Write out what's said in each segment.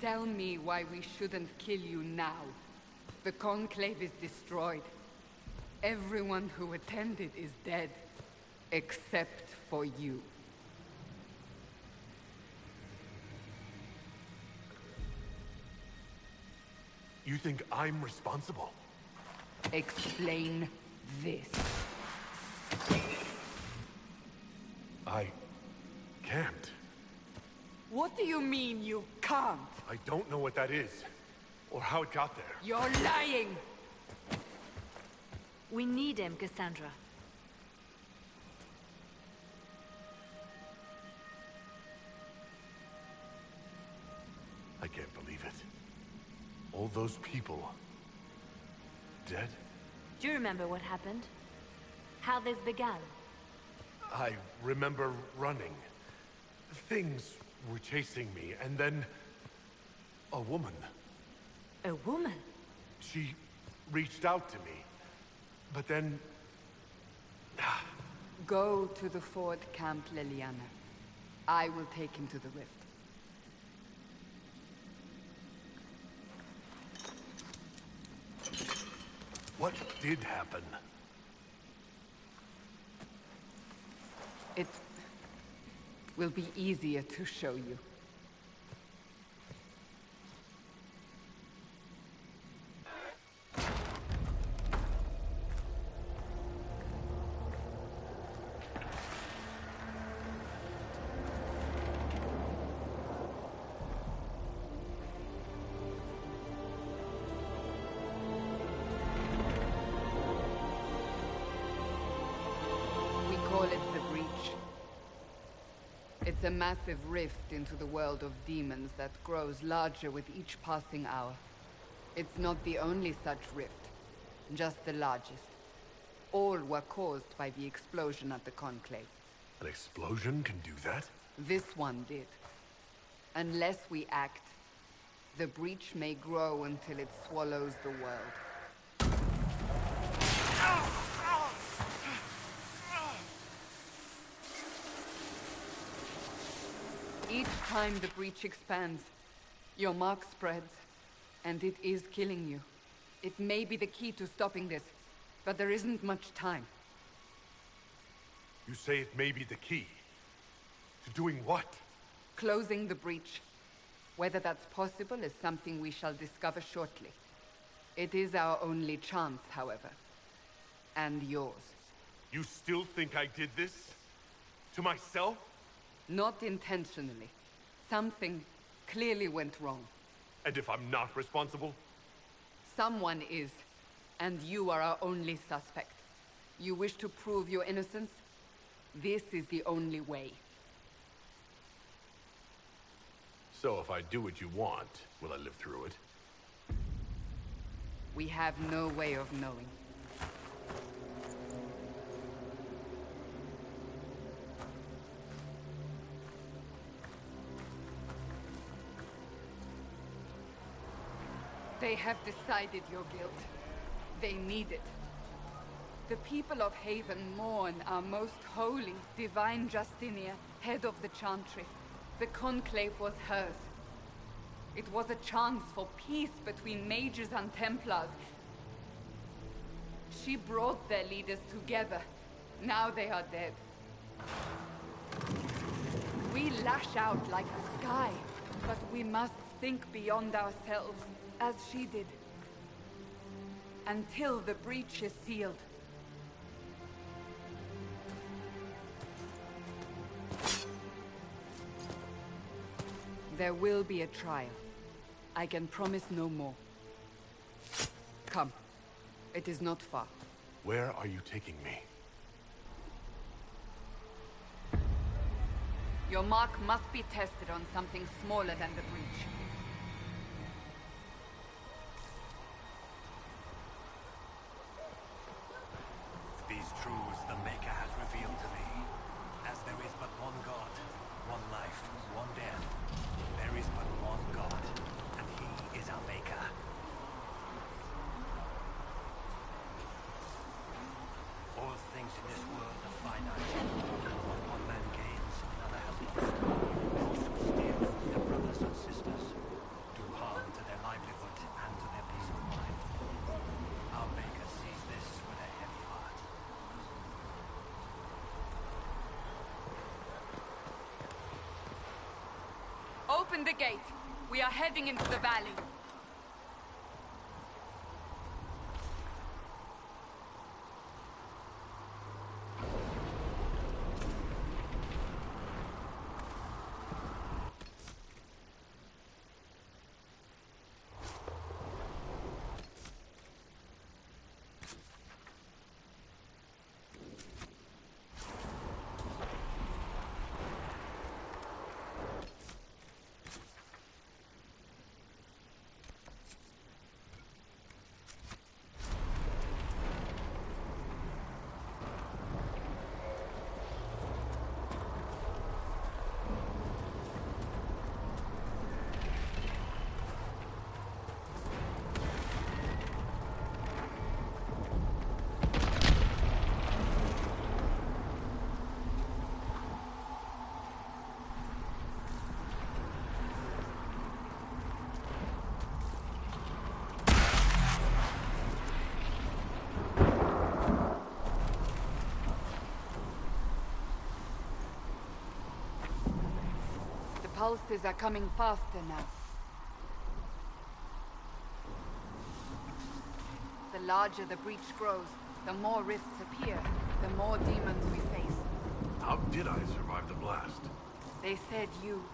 Tell me why we shouldn't kill you now. The Conclave is destroyed. Everyone who attended is dead. Except for you. You think I'm responsible? Explain this. I can't. What do you mean you can't? I don't know what that is, or how it got there. You're lying! We need him, Cassandra. I can't believe it. All those people... dead? Do you remember what happened? How this began? I remember running. Things were chasing me, and then... a woman. A woman? She reached out to me. But then... Go to the Ford Camp Leliana. I will take him to the rift. What did happen? It will be easier to show you. Call it the Breach. It's a massive rift into the world of demons that grows larger with each passing hour. It's not the only such rift, just the largest. All were caused by the explosion at the Conclave. An explosion can do that? This one did. Unless we act, the Breach may grow until it swallows the world. Each time the Breach expands, your mark spreads, and it is killing you. It may be the key to stopping this, but there isn't much time. You say it may be the key. To doing what? Closing the Breach. Whether that's possible is something we shall discover shortly. It is our only chance, however. And yours. You still think I did this? To myself? Not intentionally. Something clearly went wrong. And if I'm not responsible? Someone is, and you are our only suspect. You wish to prove your innocence? This is the only way. So if I do what you want, will I live through it? We have no way of knowing. They have decided your guilt. They need it. The people of Haven mourn our most holy, divine Justinia, head of the Chantry. The Conclave was hers. It was a chance for peace between mages and Templars. She brought their leaders together. Now they are dead. We lash out like the sky, but we must think beyond ourselves, as she did. Until the breach is sealed. There will be a trial. I can promise no more. Come. It is not far. Where are you taking me? Your mark must be tested on something smaller than the breach. These truths the Maker has revealed to me. As there is but one God, one life, one death, there is but one God, and He is our Maker. All things in this world are finite. What one man gains, another has lost. Those who steal from their brothers and sisters, do Open the gate. We are heading into the valley. Pulses are coming faster now. The larger the breach grows, the more rifts appear, the more demons we face. How did I survive the blast? They said you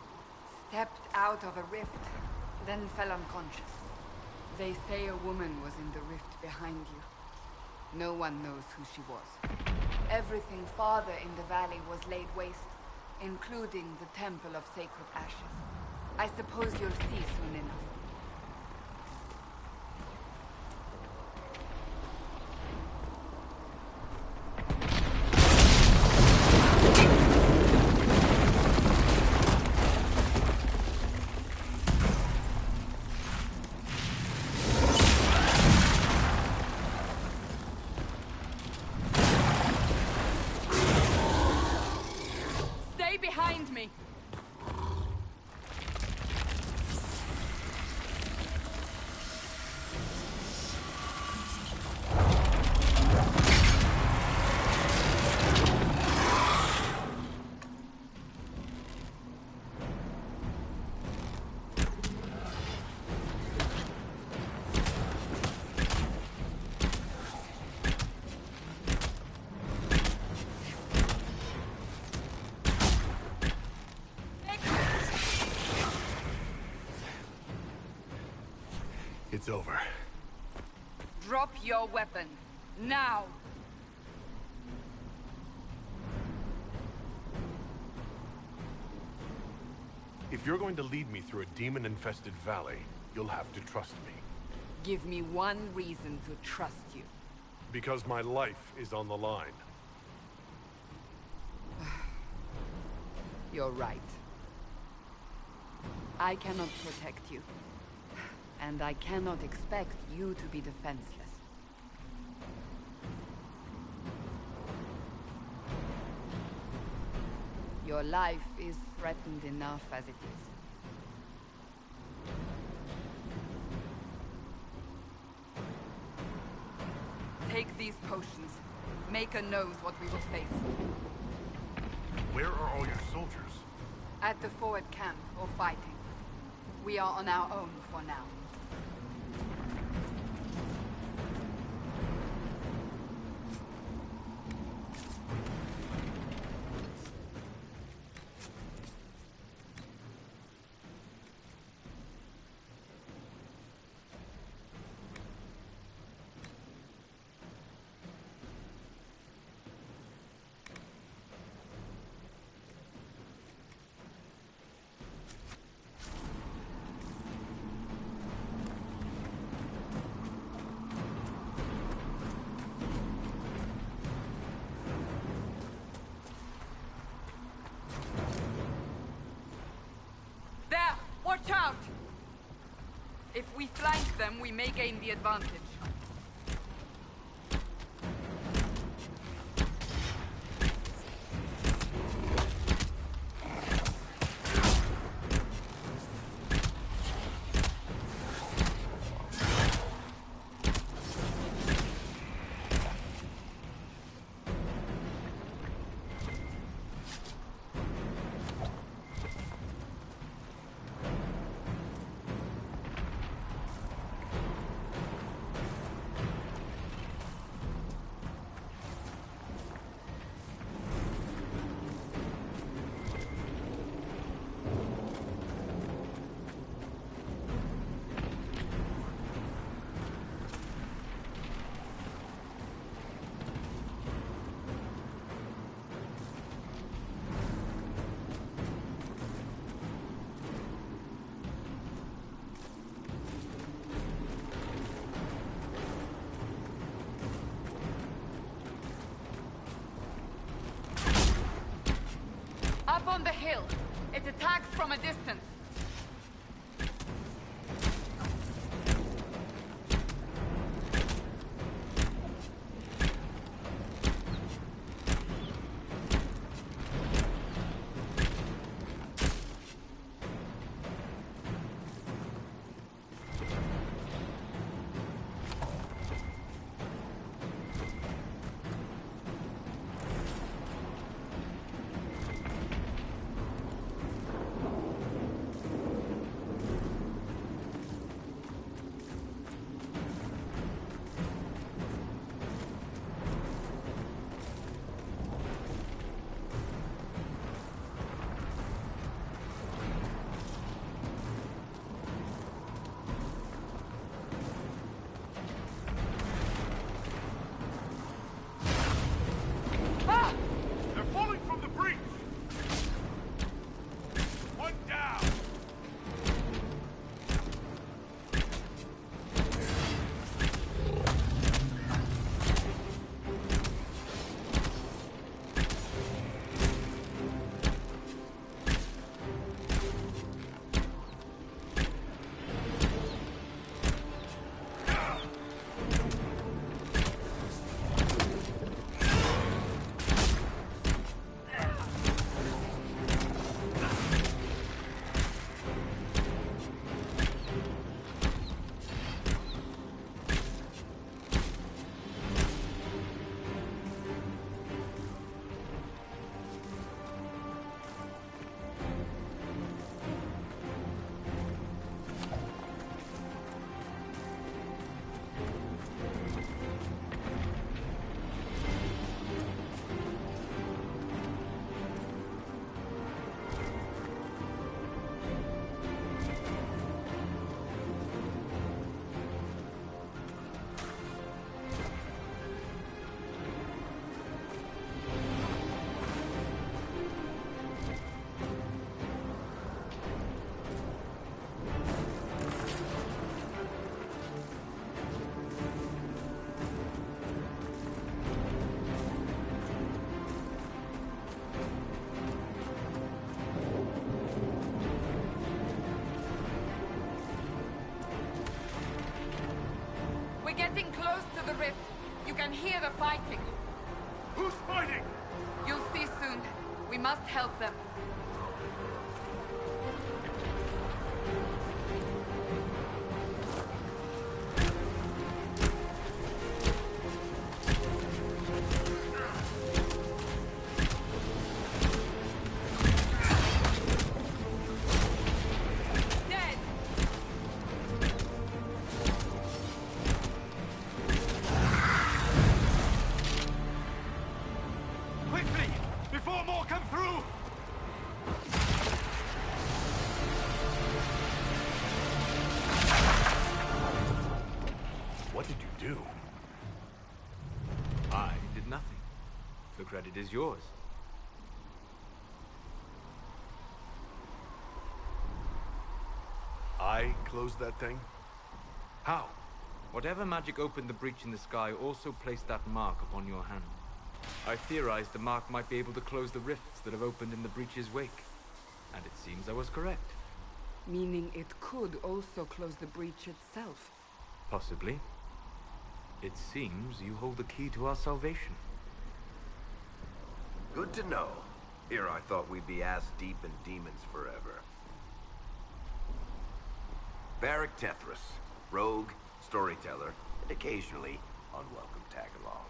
stepped out of a rift, then fell unconscious. They say a woman was in the rift behind you. No one knows who she was. Everything farther in the valley was laid waste, including the Temple of Sacred Ashes. I suppose you'll see soon enough. Behind me! It's over. Drop your weapon. Now! If you're going to lead me through a demon-infested valley, you'll have to trust me. Give me one reason to trust you. Because my life is on the line. You're right. I cannot protect you. And I cannot expect you to be defenseless. Your life is threatened enough as it is. Take these potions. Maker knows what we will face. Where are all your soldiers? At the forward camp, or fighting. We are on our own for now. Watch out! If we flank them, we may gain the advantage. on the hill. It attacks from a distance. Getting close to the rift. You can hear the fighting. Who's fighting? You'll see soon. We must help them. Credit is yours. I closed that thing? How? Whatever magic opened the breach in the sky also placed that mark upon your hand. I theorized the mark might be able to close the rifts that have opened in the breach's wake. And it seems I was correct. Meaning it could also close the breach itself. Possibly. It seems you hold the key to our salvation. Good to know. Here I thought we'd be ass-deep in demons forever. Varric Tethras, rogue, storyteller, and occasionally unwelcome tag-along.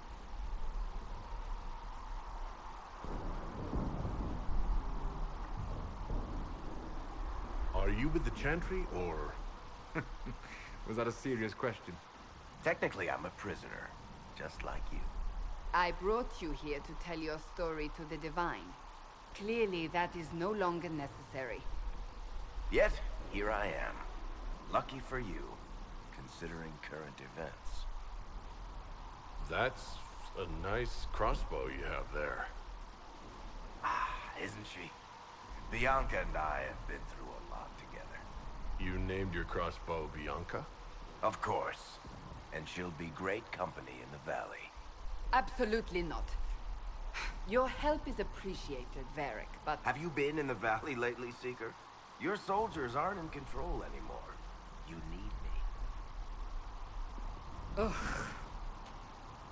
Are you with the Chantry, or...? Was that a serious question? Technically, I'm a prisoner, just like you. I brought you here to tell your story to the Divine. Clearly, that is no longer necessary. Yet, here I am. Lucky for you, considering current events. That's a nice crossbow you have there. Ah, isn't she? Bianca and I have been through a lot together. You named your crossbow Bianca? Of course. And she'll be great company in the valley. Absolutely not. Your help is appreciated, Varric, but... Have you been in the valley lately, Seeker? Your soldiers aren't in control anymore. You need me. Ugh.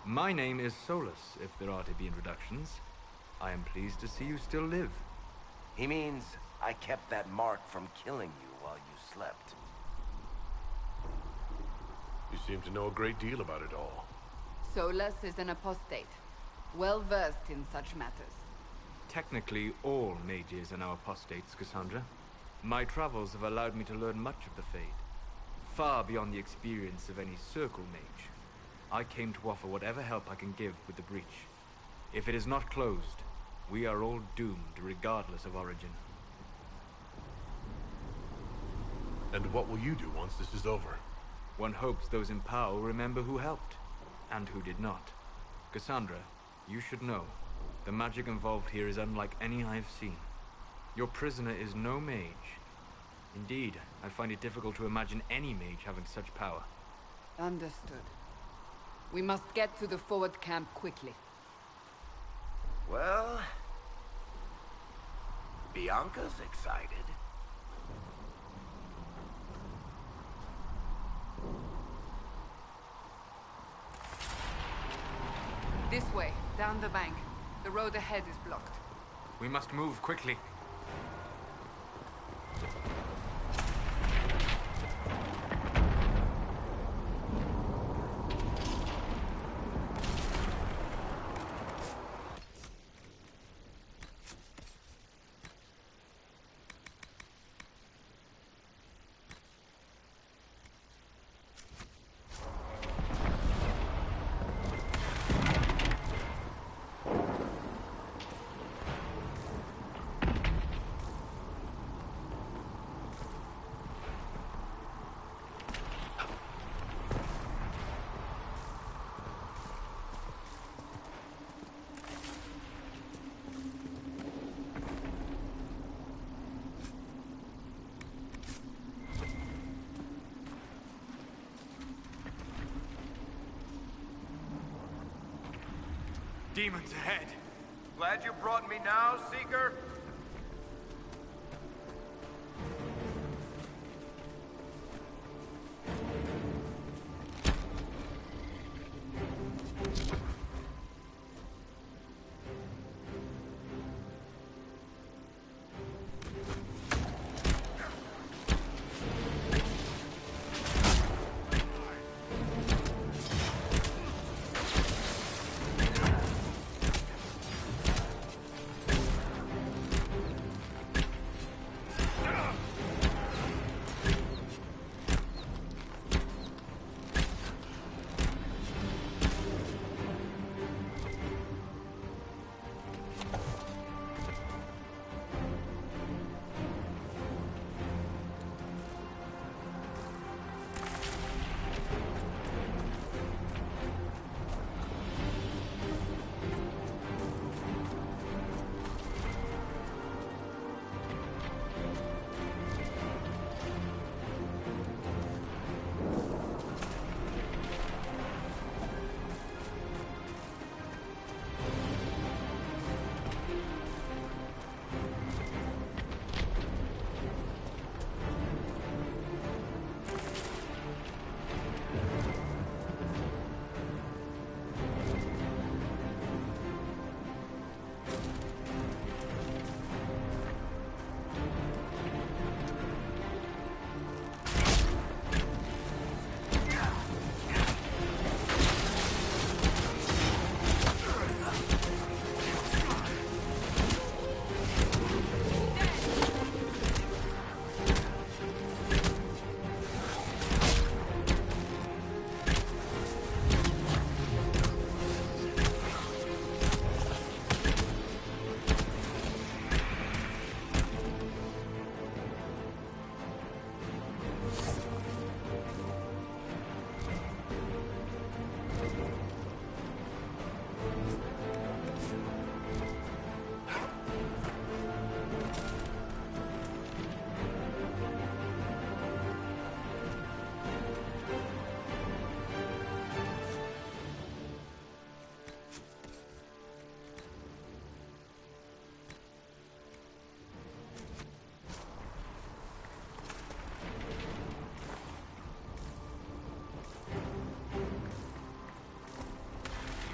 My name is Solus, if there are to be introductions. I am pleased to see you still live. He means I kept that mark from killing you while you slept. You seem to know a great deal about it all. Solus is an apostate, well-versed in such matters. Technically, all mages are now apostates, Cassandra. My travels have allowed me to learn much of the Fade, far beyond the experience of any circle mage. I came to offer whatever help I can give with the breach. If it is not closed, we are all doomed regardless of origin. And what will you do once this is over? One hopes those in power will remember who helped, and who did not. Cassandra, you should know, the magic involved here is unlike any I've seen. Your prisoner is no mage. Indeed, I find it difficult to imagine any mage having such power. Understood. We must get to the forward camp quickly. Well... Bianca's excited. This way, down the bank. The road ahead is blocked. We must move quickly. Demons ahead! Glad you brought me now, Seeker?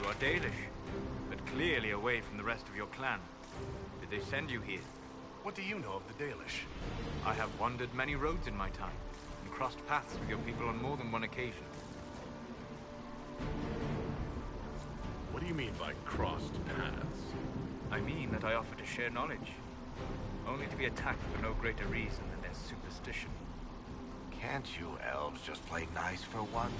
You are Dalish, but clearly away from the rest of your clan. Did they send you here? What do you know of the Dalish? I have wandered many roads in my time, and crossed paths with your people on more than one occasion. What do you mean by crossed paths? I mean that I offer to share knowledge, only to be attacked for no greater reason than their superstition. Can't you elves just play nice for once?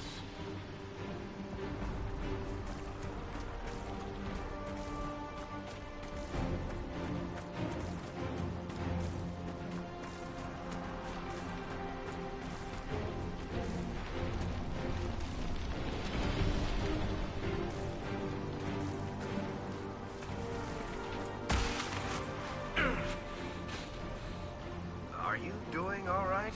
Are you doing all right?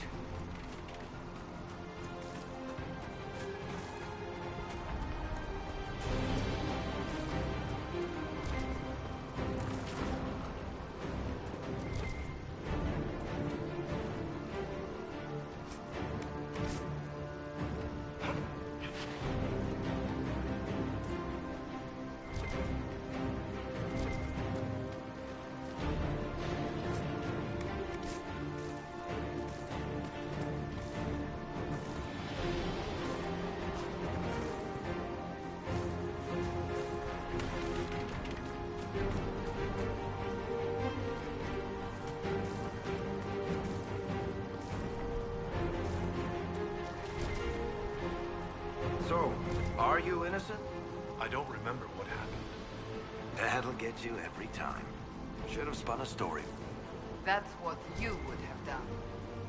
So, are you innocent? I don't remember what happened. That'll get you every time. Should have spun a story. That's what you would have done.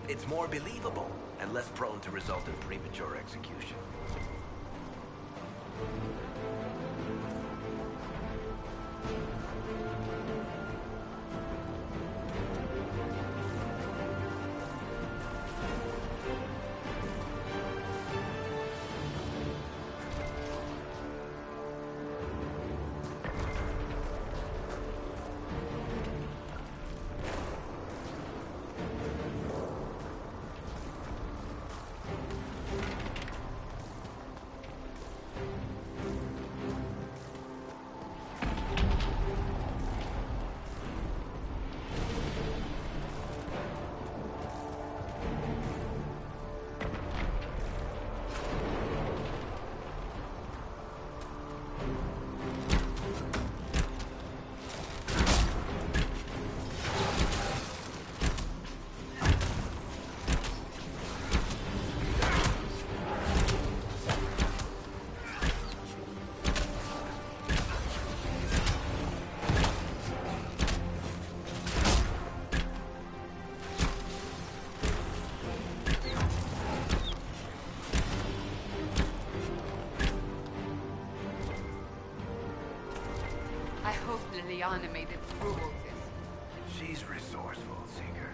It's more believable and less prone to result in premature execution. Liliana made it through all this. She's resourceful, Seeker.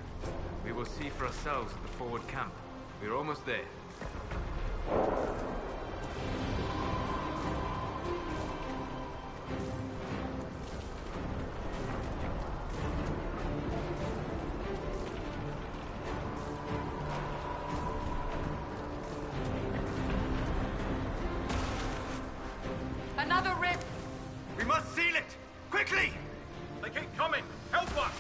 We will see for ourselves at the forward camp. We're almost there. Another rift! We must seal it! Quickly! They keep coming! Help us!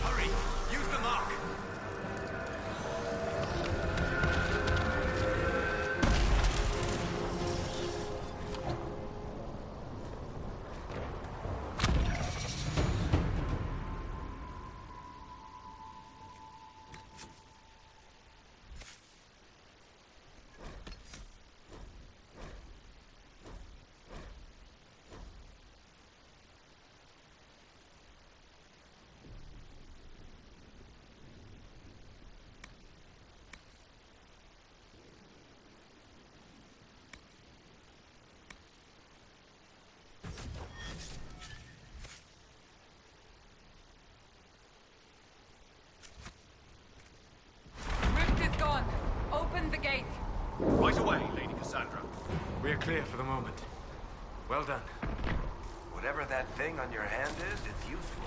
Hurry! Use the mark! Right away, Lady Cassandra. We're clear for the moment. Well done. Whatever whatever that thing on your hand is, it's useful.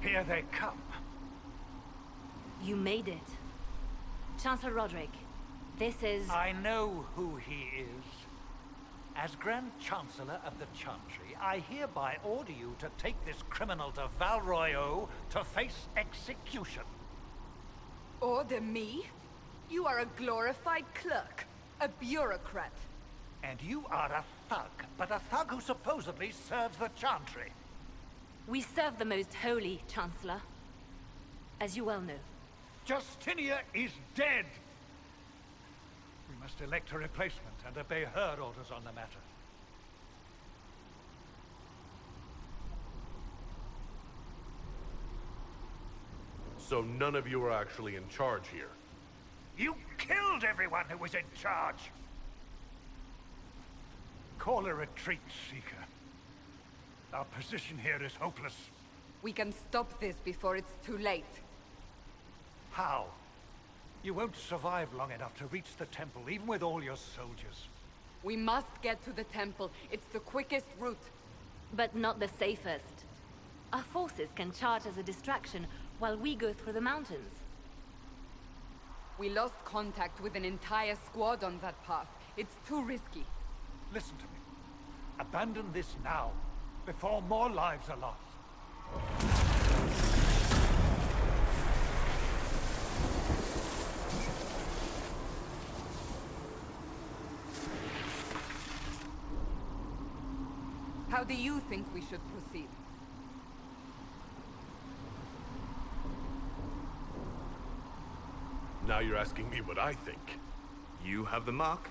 Here they come. You made it. Chancellor Roderick, this is... I know who he is. As Grand Chancellor of the Chantry, I hereby order you to take this criminal to Val Royeaux to face execution. Order me? You are a glorified clerk, a bureaucrat. And you are a thug, but a thug who supposedly serves the Chantry. We serve the most holy, Chancellor. As you well know. Justinia is dead! We must elect a replacement and obey her orders on the matter. So none of you are actually in charge here? You killed everyone who was in charge! Call a retreat, Seeker. Our position here is hopeless. We can stop this before it's too late. How? You won't survive long enough to reach the temple, even with all your soldiers. We must get to the temple. It's the quickest route. But not the safest. Our forces can charge as a distraction while we go through the mountains. We lost contact with an entire squad on that path. It's too risky. Listen to me. Abandon this now, before more lives are lost. How do you think we should proceed? Now you're asking me what I think. You have the mark?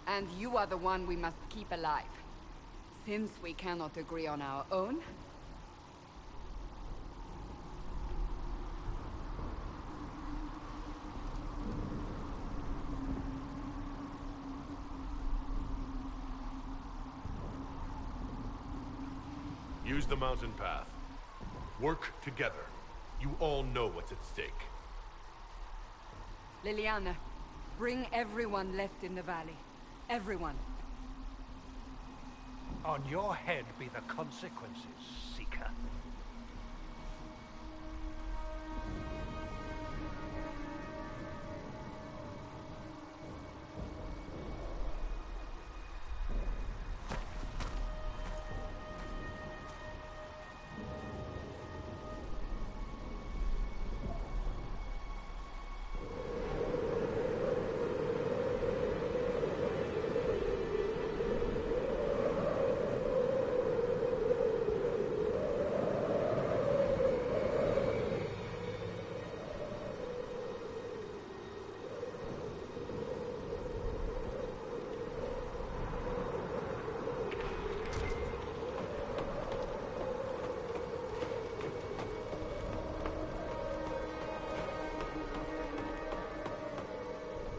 And you are the one we must keep alive. Since we cannot agree on our own... Use the mountain path. Work together. You all know what's at stake. Liliana, bring everyone left in the valley. Everyone. On your head be the consequences, Seeker.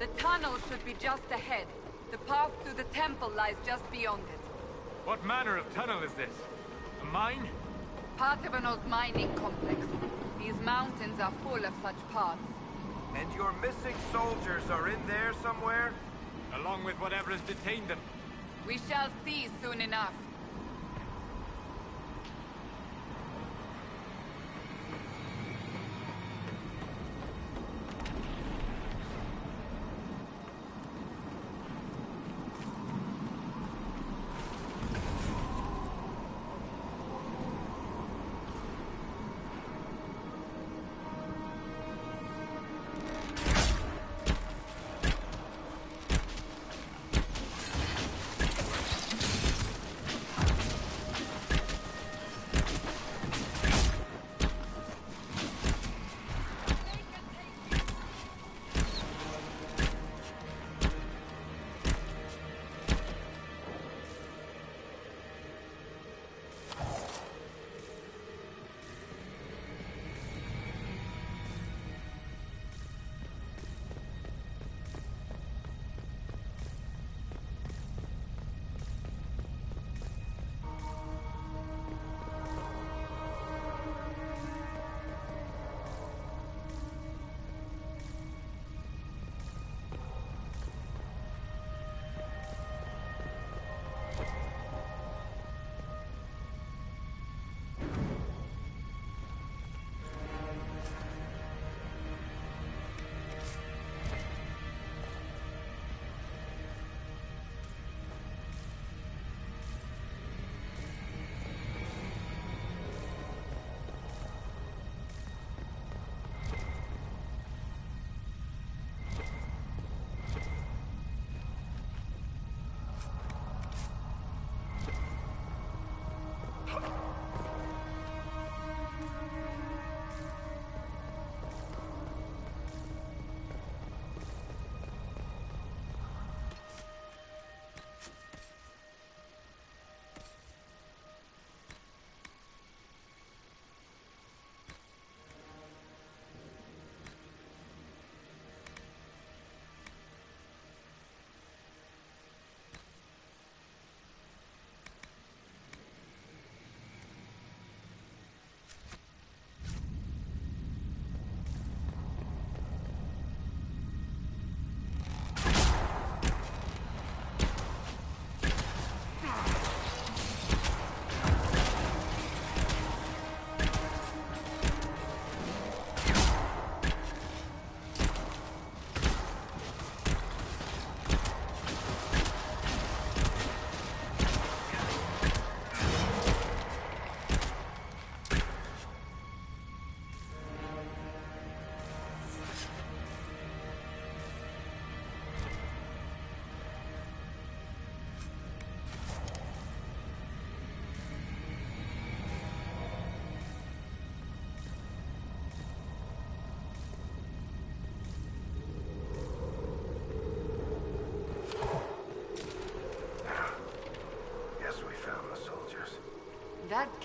The tunnel should be just ahead. The path to the temple lies just beyond it. What manner of tunnel is this? A mine? Part of an old mining complex. These mountains are full of such paths. And your missing soldiers are in there somewhere? Along with whatever has detained them. We shall see soon enough.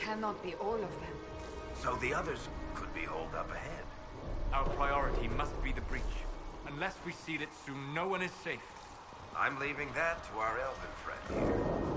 cannot be all of them. So the others could be holed up ahead. Our priority must be the breach. Unless we seal it soon, no one is safe. I'm leaving that to our Elven friend here.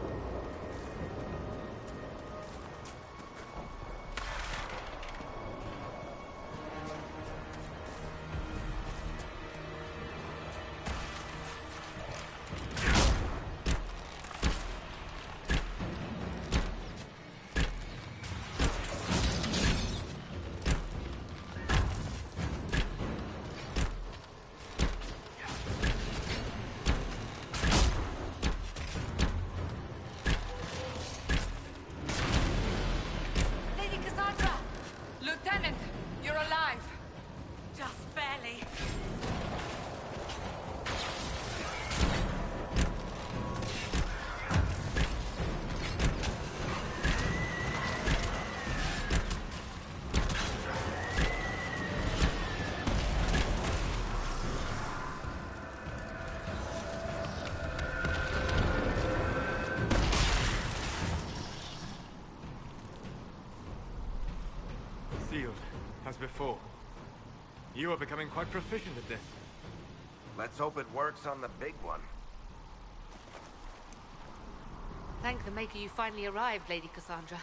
Lieutenant, you're alive. Just barely. Sealed, as before. You are becoming quite proficient at this. Let's hope it works on the big one. Thank the Maker you finally arrived, Lady Cassandra.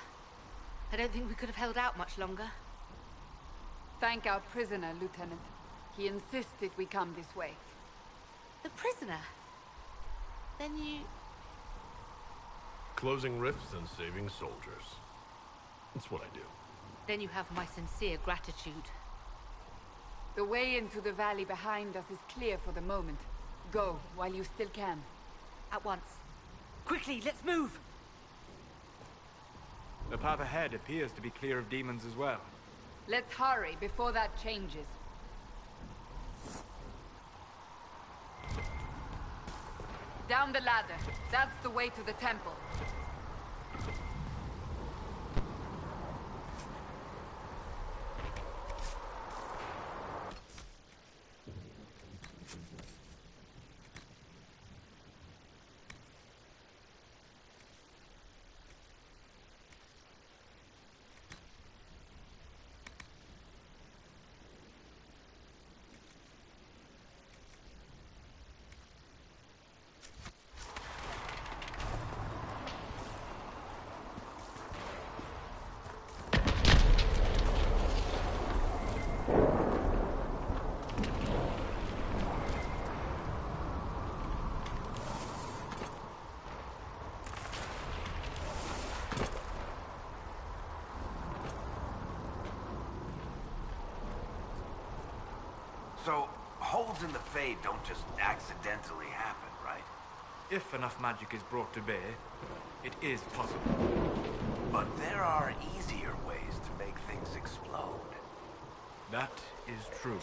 I don't think we could have held out much longer. Thank our prisoner, Lieutenant. He insisted we come this way. The prisoner? Then you... Closing rifts and saving soldiers. That's what I do. Then you have my sincere gratitude. The way into the valley behind us is clear for the moment. Go, while you still can. At once. Quickly, let's move! The path ahead appears to be clear of demons as well. Let's hurry before that changes. Down the ladder. That's the way to the temple. So, holes in the Fade don't just accidentally happen, right? If enough magic is brought to bear, it is possible. But there are easier ways to make things explode. That is true.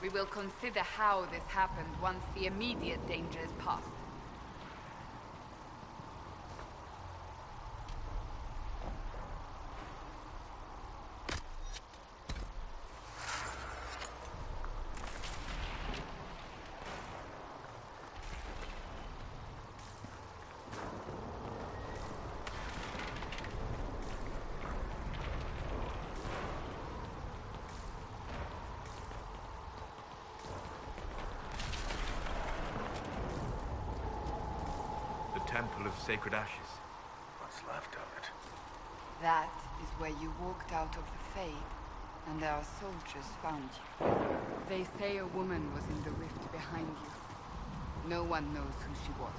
We will consider how this happened once the immediate danger is past. Temple of Sacred Ashes. What's left of it? That is where you walked out of the Fade, and our soldiers found you. They say a woman was in the rift behind you. No one knows who she was.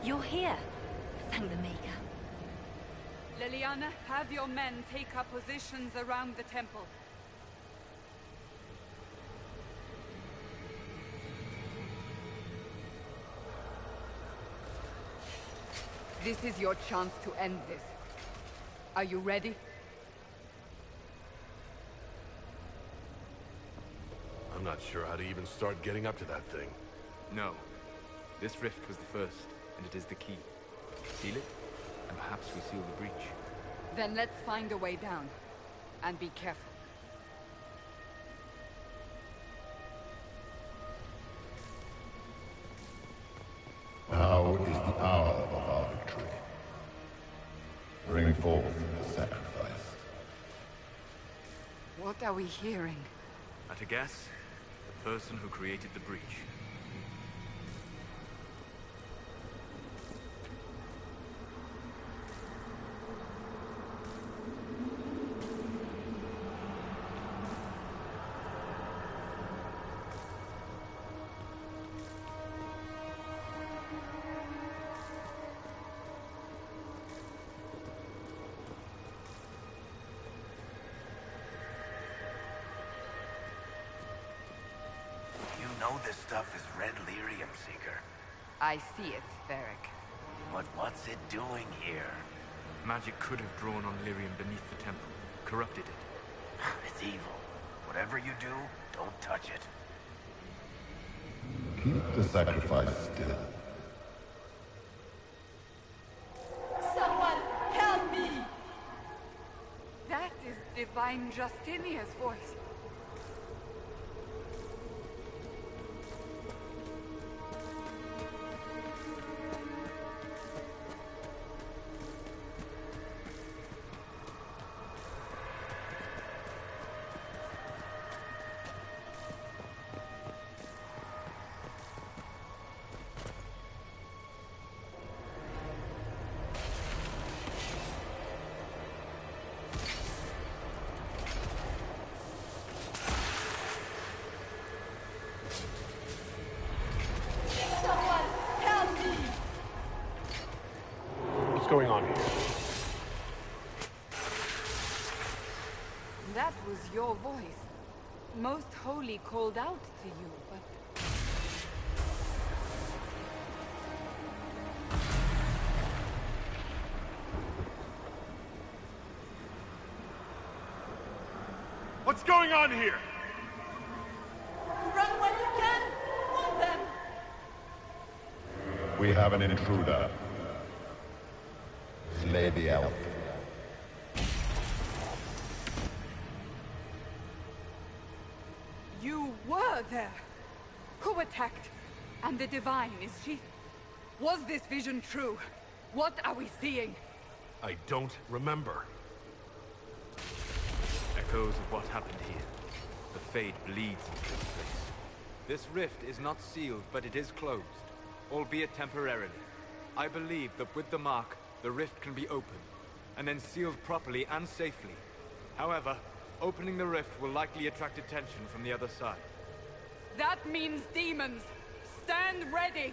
You're here. Thank the Maker. Liliana, have your men take up positions around the temple. This is your chance to end this. Are you ready? I'm not sure how to even start getting up to that thing. No. This rift was the first, and it is the key. Seal it, and perhaps we seal the breach. Then let's find a way down. And be careful. Now is the hour of our victory. Bring forth the sacrifice. What are we hearing? At a guess, the person who created the breach. You know this stuff is Red Lyrium, Seeker. I see it, Varric. But what's it doing here? Magic could have drawn on lyrium beneath the temple, corrupted it. It's evil. Whatever you do, don't touch it. Keep the sacrifice still. Someone help me! That is Divine Justinia's voice. What's going on here? That was your voice. Most Holy called out to you, but... What's going on here? Run when you can! Hold them! We have an intruder. Slay the elf. You were there! Who attacked? And the Divine, is she... Was this vision true? What are we seeing? I don't remember. Echoes of what happened here. The Fade bleeds into this place. This rift is not sealed, but it is closed, albeit temporarily. I believe that with the mark, the rift can be opened, and then sealed properly and safely. However, opening the rift will likely attract attention from the other side. That means demons! Stand ready!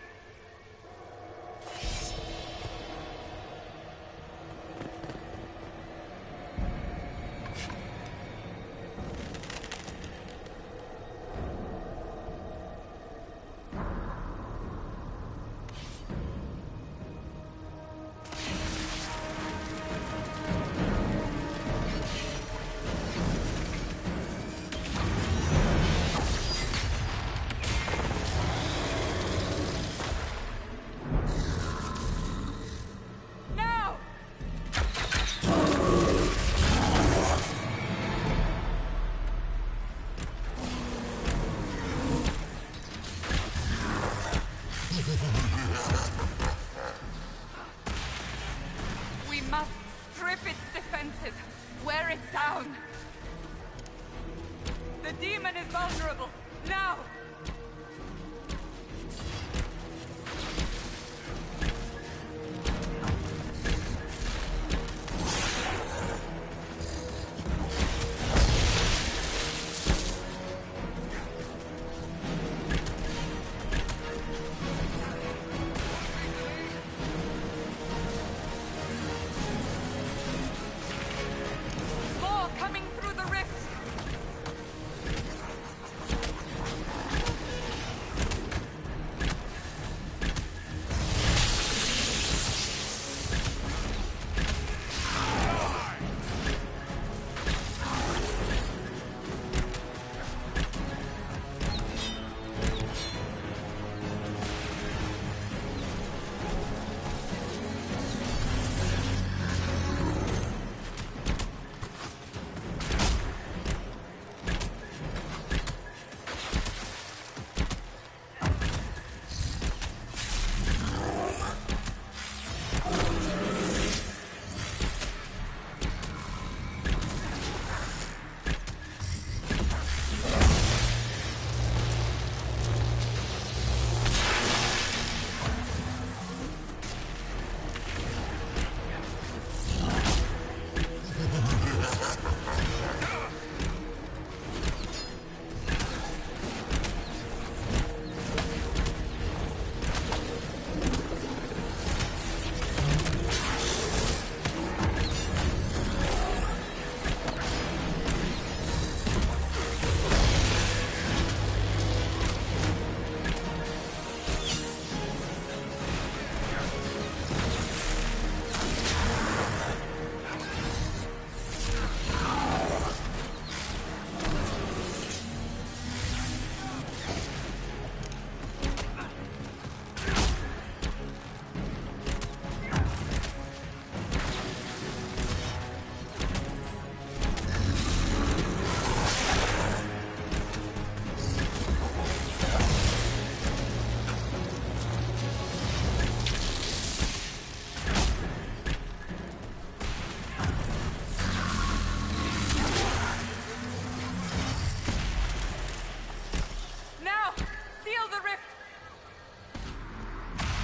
Seal the rift!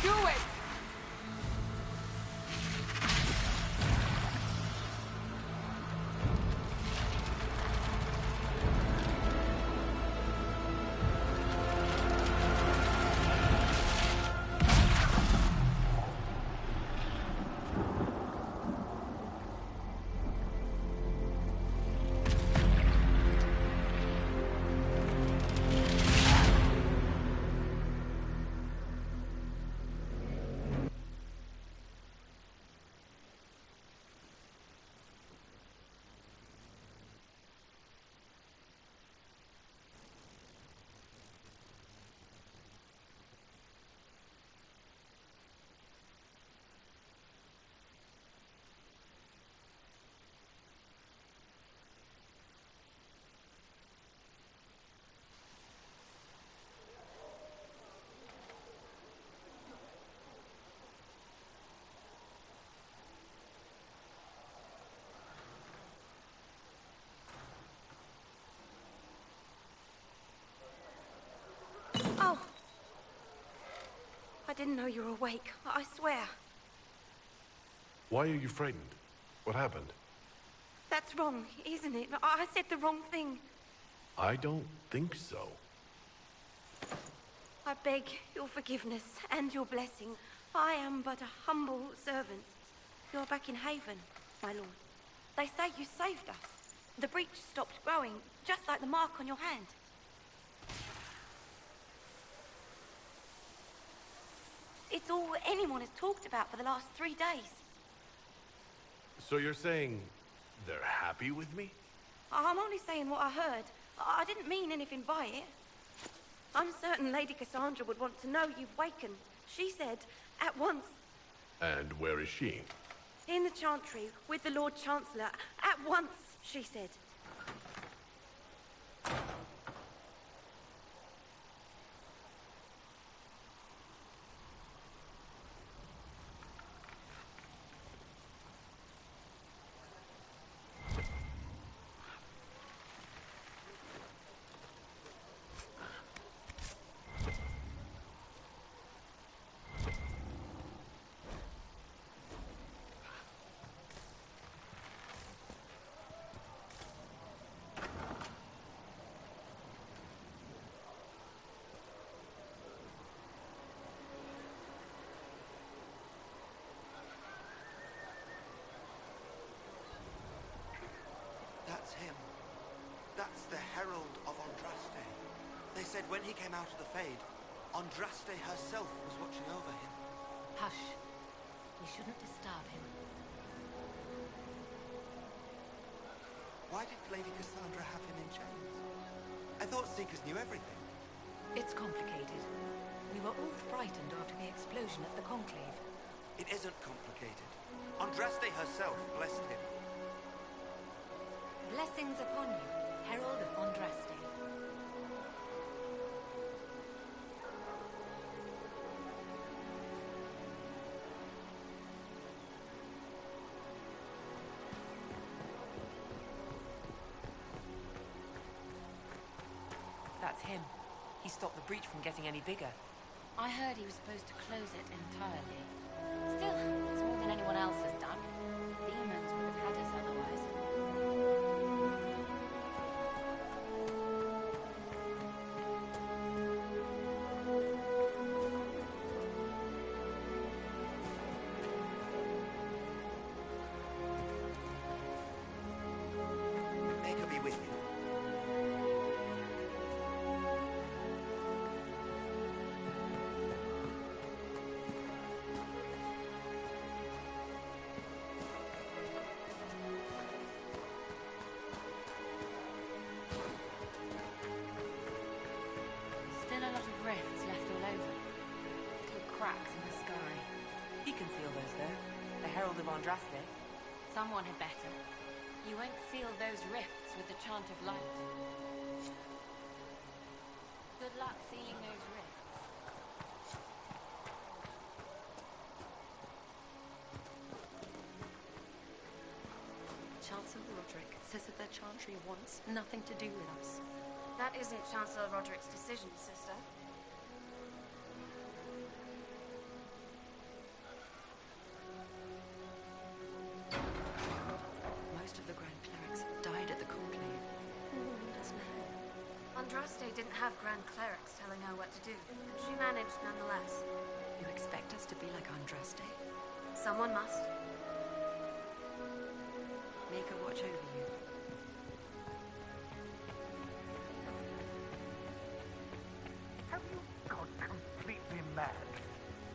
Do it! Oh. I didn't know you were awake. I swear. Why are you frightened? What happened? That's wrong, isn't it? I said the wrong thing. I don't think so. I beg your forgiveness and your blessing. I am but a humble servant. You're back in Haven, my lord. They say you saved us. The breach stopped growing, just like the mark on your hand. It's all anyone has talked about for the last 3 days. So you're saying they're happy with me? I'm only saying what I heard. I didn't mean anything by it. I'm certain Lady Cassandra would want to know you've wakened. She said, at once. And where is she? In the Chantry, with the Lord Chancellor. At once, she said. That's him. That's the Herald of Andraste. They said when he came out of the Fade, Andraste herself was watching over him. Hush. We shouldn't disturb him. Why did Lady Cassandra have him in chains? I thought Seekers knew everything. It's complicated. We were all frightened after the explosion at the Conclave. It isn't complicated. Andraste herself blessed him. Blessings upon you, Herald of Andraste. That's him. He stopped the breach from getting any bigger. I heard he was supposed to close it entirely. Still, it's more than anyone else has done. Demons would have had us otherwise. May God be with you. Still a lot of rifts left all over. Little cracks in the sky. He can seal those, though. The Herald of Andraste. Someone had better. You won't seal those rifts with the chant of light. Good luck sealing those rifts. Chancellor Roderick says that the Chantry wants nothing to do with us. That isn't Chancellor Roderick's decision, sister. have Grand Clerics telling her what to do, and she managed nonetheless. You expect us to be like Andraste? Someone must. Make her watch over you. Have you gone completely mad?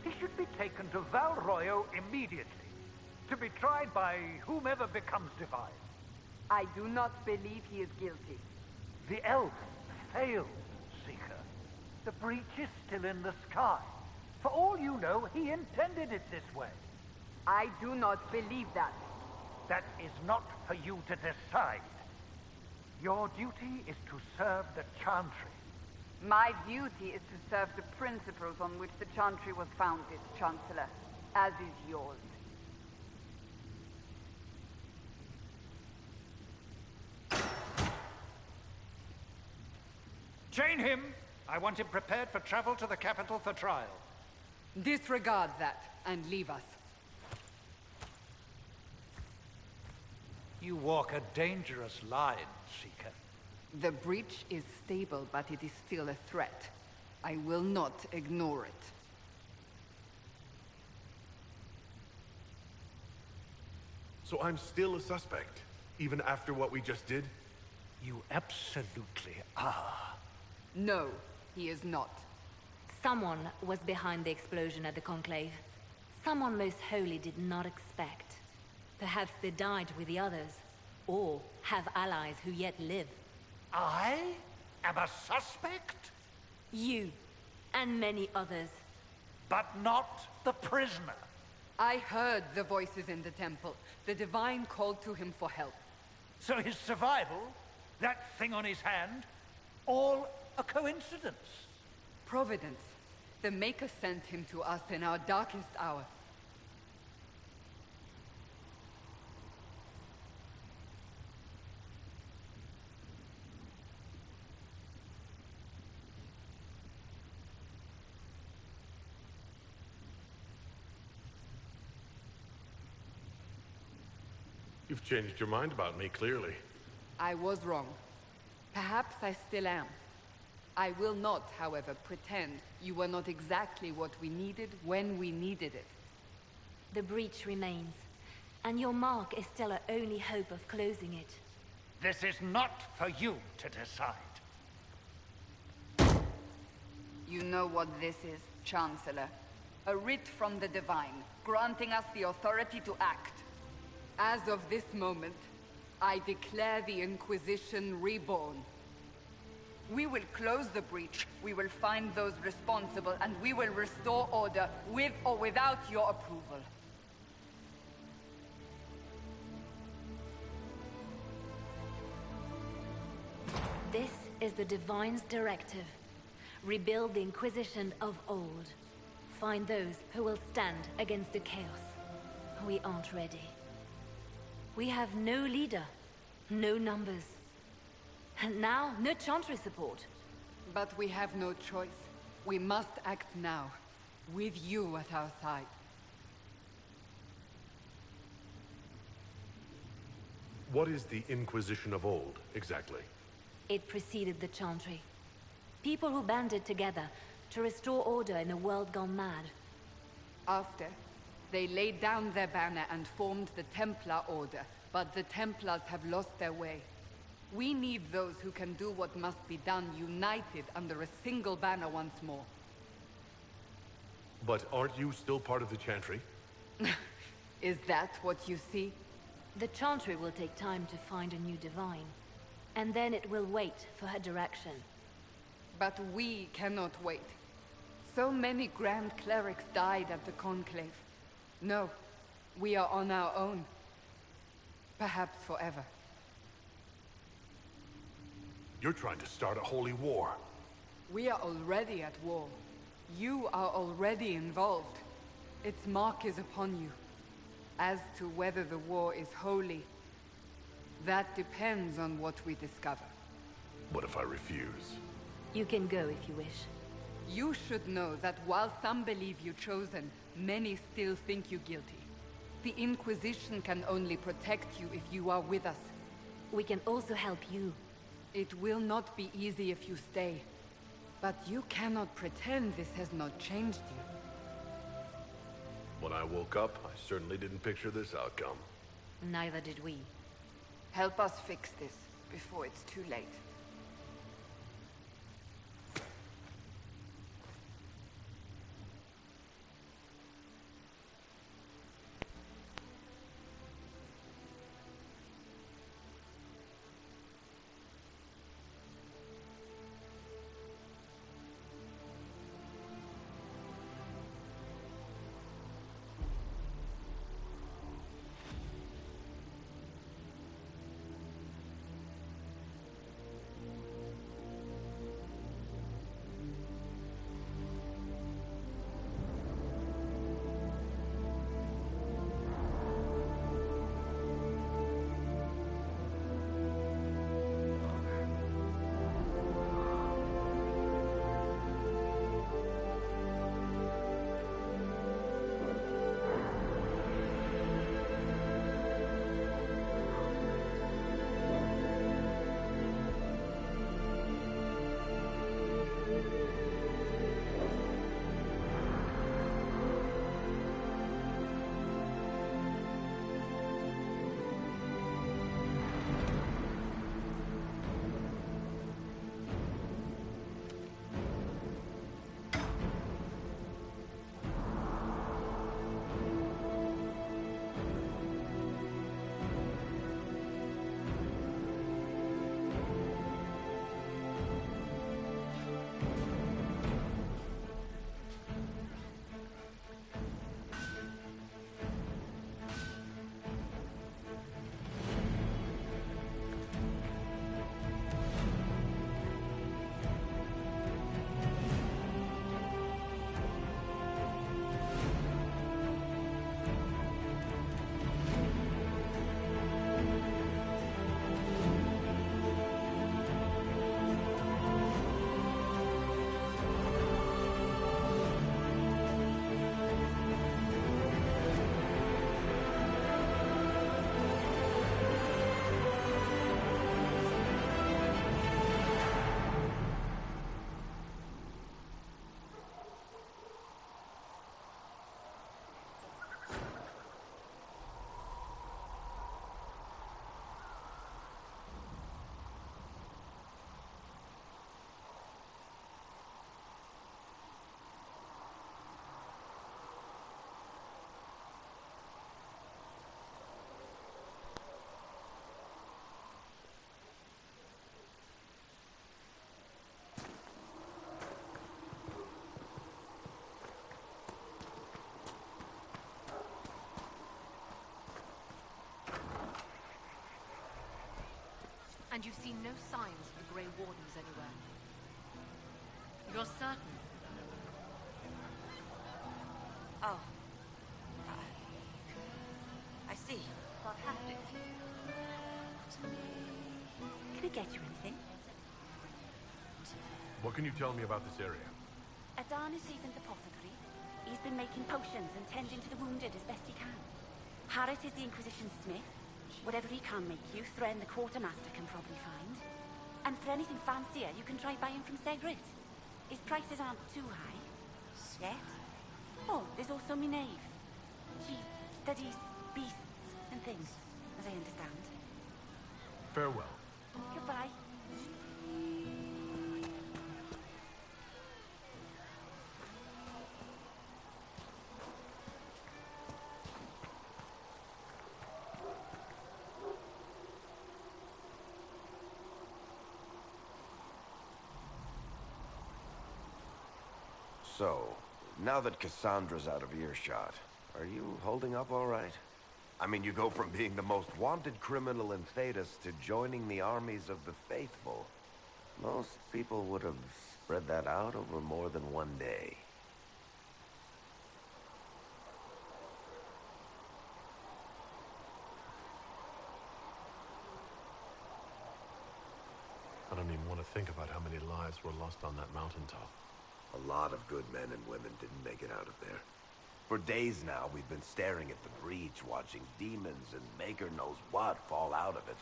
He should be taken to Val Royo immediately, to be tried by whomever becomes divine. I do not believe he is guilty. The Elven failed, Seeker. The breach is still in the sky. For all you know, he intended it this way. I do not believe that. That is not for you to decide. Your duty is to serve the Chantry. My duty is to serve the principles on which the Chantry was founded, Chancellor, as is yours. Chain him! I want him prepared for travel to the capital for trial. Disregard that, and leave us. You walk a dangerous line, Seeker. The breach is stable, but it is still a threat. I will not ignore it. So I'm still a suspect, even after what we just did? You absolutely are. No, he is not. Someone was behind the explosion at the Conclave. Someone most holy did not expect. Perhaps they died with the others, or have allies who yet live. I am a suspect? You, and many others. But not the prisoner. I heard the voices in the temple. The Divine called to him for help. So his survival, that thing on his hand, all a coincidence? Providence. The Maker sent him to us in our darkest hour. You've changed your mind about me, clearly. I was wrong. Perhaps I still am. I will not, however, pretend you were not exactly what we needed when we needed it. The breach remains, and your mark is still our only hope of closing it. This is not for you to decide. You know what this is, Chancellor. A writ from the Divine, granting us the authority to act. As of this moment, I declare the Inquisition reborn. We will close the breach, we will find those responsible, and we will restore order with or without your approval. This is the Divine's directive. Rebuild the Inquisition of Old. Find those who will stand against the chaos. We aren't ready. We have no leader, no numbers. And now, no Chantry support. But we have no choice. We must act now, with you at our side. What is the Inquisition of Old, exactly? It preceded the Chantry. People who banded together to restore order in a world gone mad. After, they laid down their banner and formed the Templar Order, but the Templars have lost their way. We need those who can do what must be done, united under a single banner once more. But aren't you still part of the Chantry? Is that what you see? The Chantry will take time to find a new Divine. And then it will wait for her direction. But we cannot wait. So many Grand Clerics died at the Conclave. No, we are on our own. Perhaps forever. You're trying to start a holy war. We are already at war. You are already involved. Its mark is upon you. As to whether the war is holy, that depends on what we discover. What if I refuse? You can go if you wish. You should know that while some believe you chosen, many still think you guilty. The Inquisition can only protect you if you are with us. We can also help you. It will not be easy if you stay. But you cannot pretend this has not changed you. When I woke up, I certainly didn't picture this outcome. Neither did we. Help us fix this before it's too late. And you've seen no signs of the Grey Wardens anywhere. You're certain? Oh. I see. What happened? Can I get you anything? What can you tell me about this area? Adan is Stephen's apothecary. He's been making potions and tending to the wounded as best he can. Harrit is the Inquisition smith. Whatever he can make you, Thren the quartermaster can probably find. And for anything fancier, you can try buying from Segrit. His prices aren't too high. Yet. Oh, there's also Minave. She studies beasts and things, as I understand. Farewell. Goodbye. So, now that Cassandra's out of earshot, are you holding up all right? I mean, you go from being the most wanted criminal in Thedas to joining the armies of the faithful. Most people would have spread that out over more than one day. I don't even want to think about how many lives were lost on that mountaintop. A lot of good men and women didn't make it out of there. For days now, we've been staring at the breach, watching demons and maker knows what fall out of it.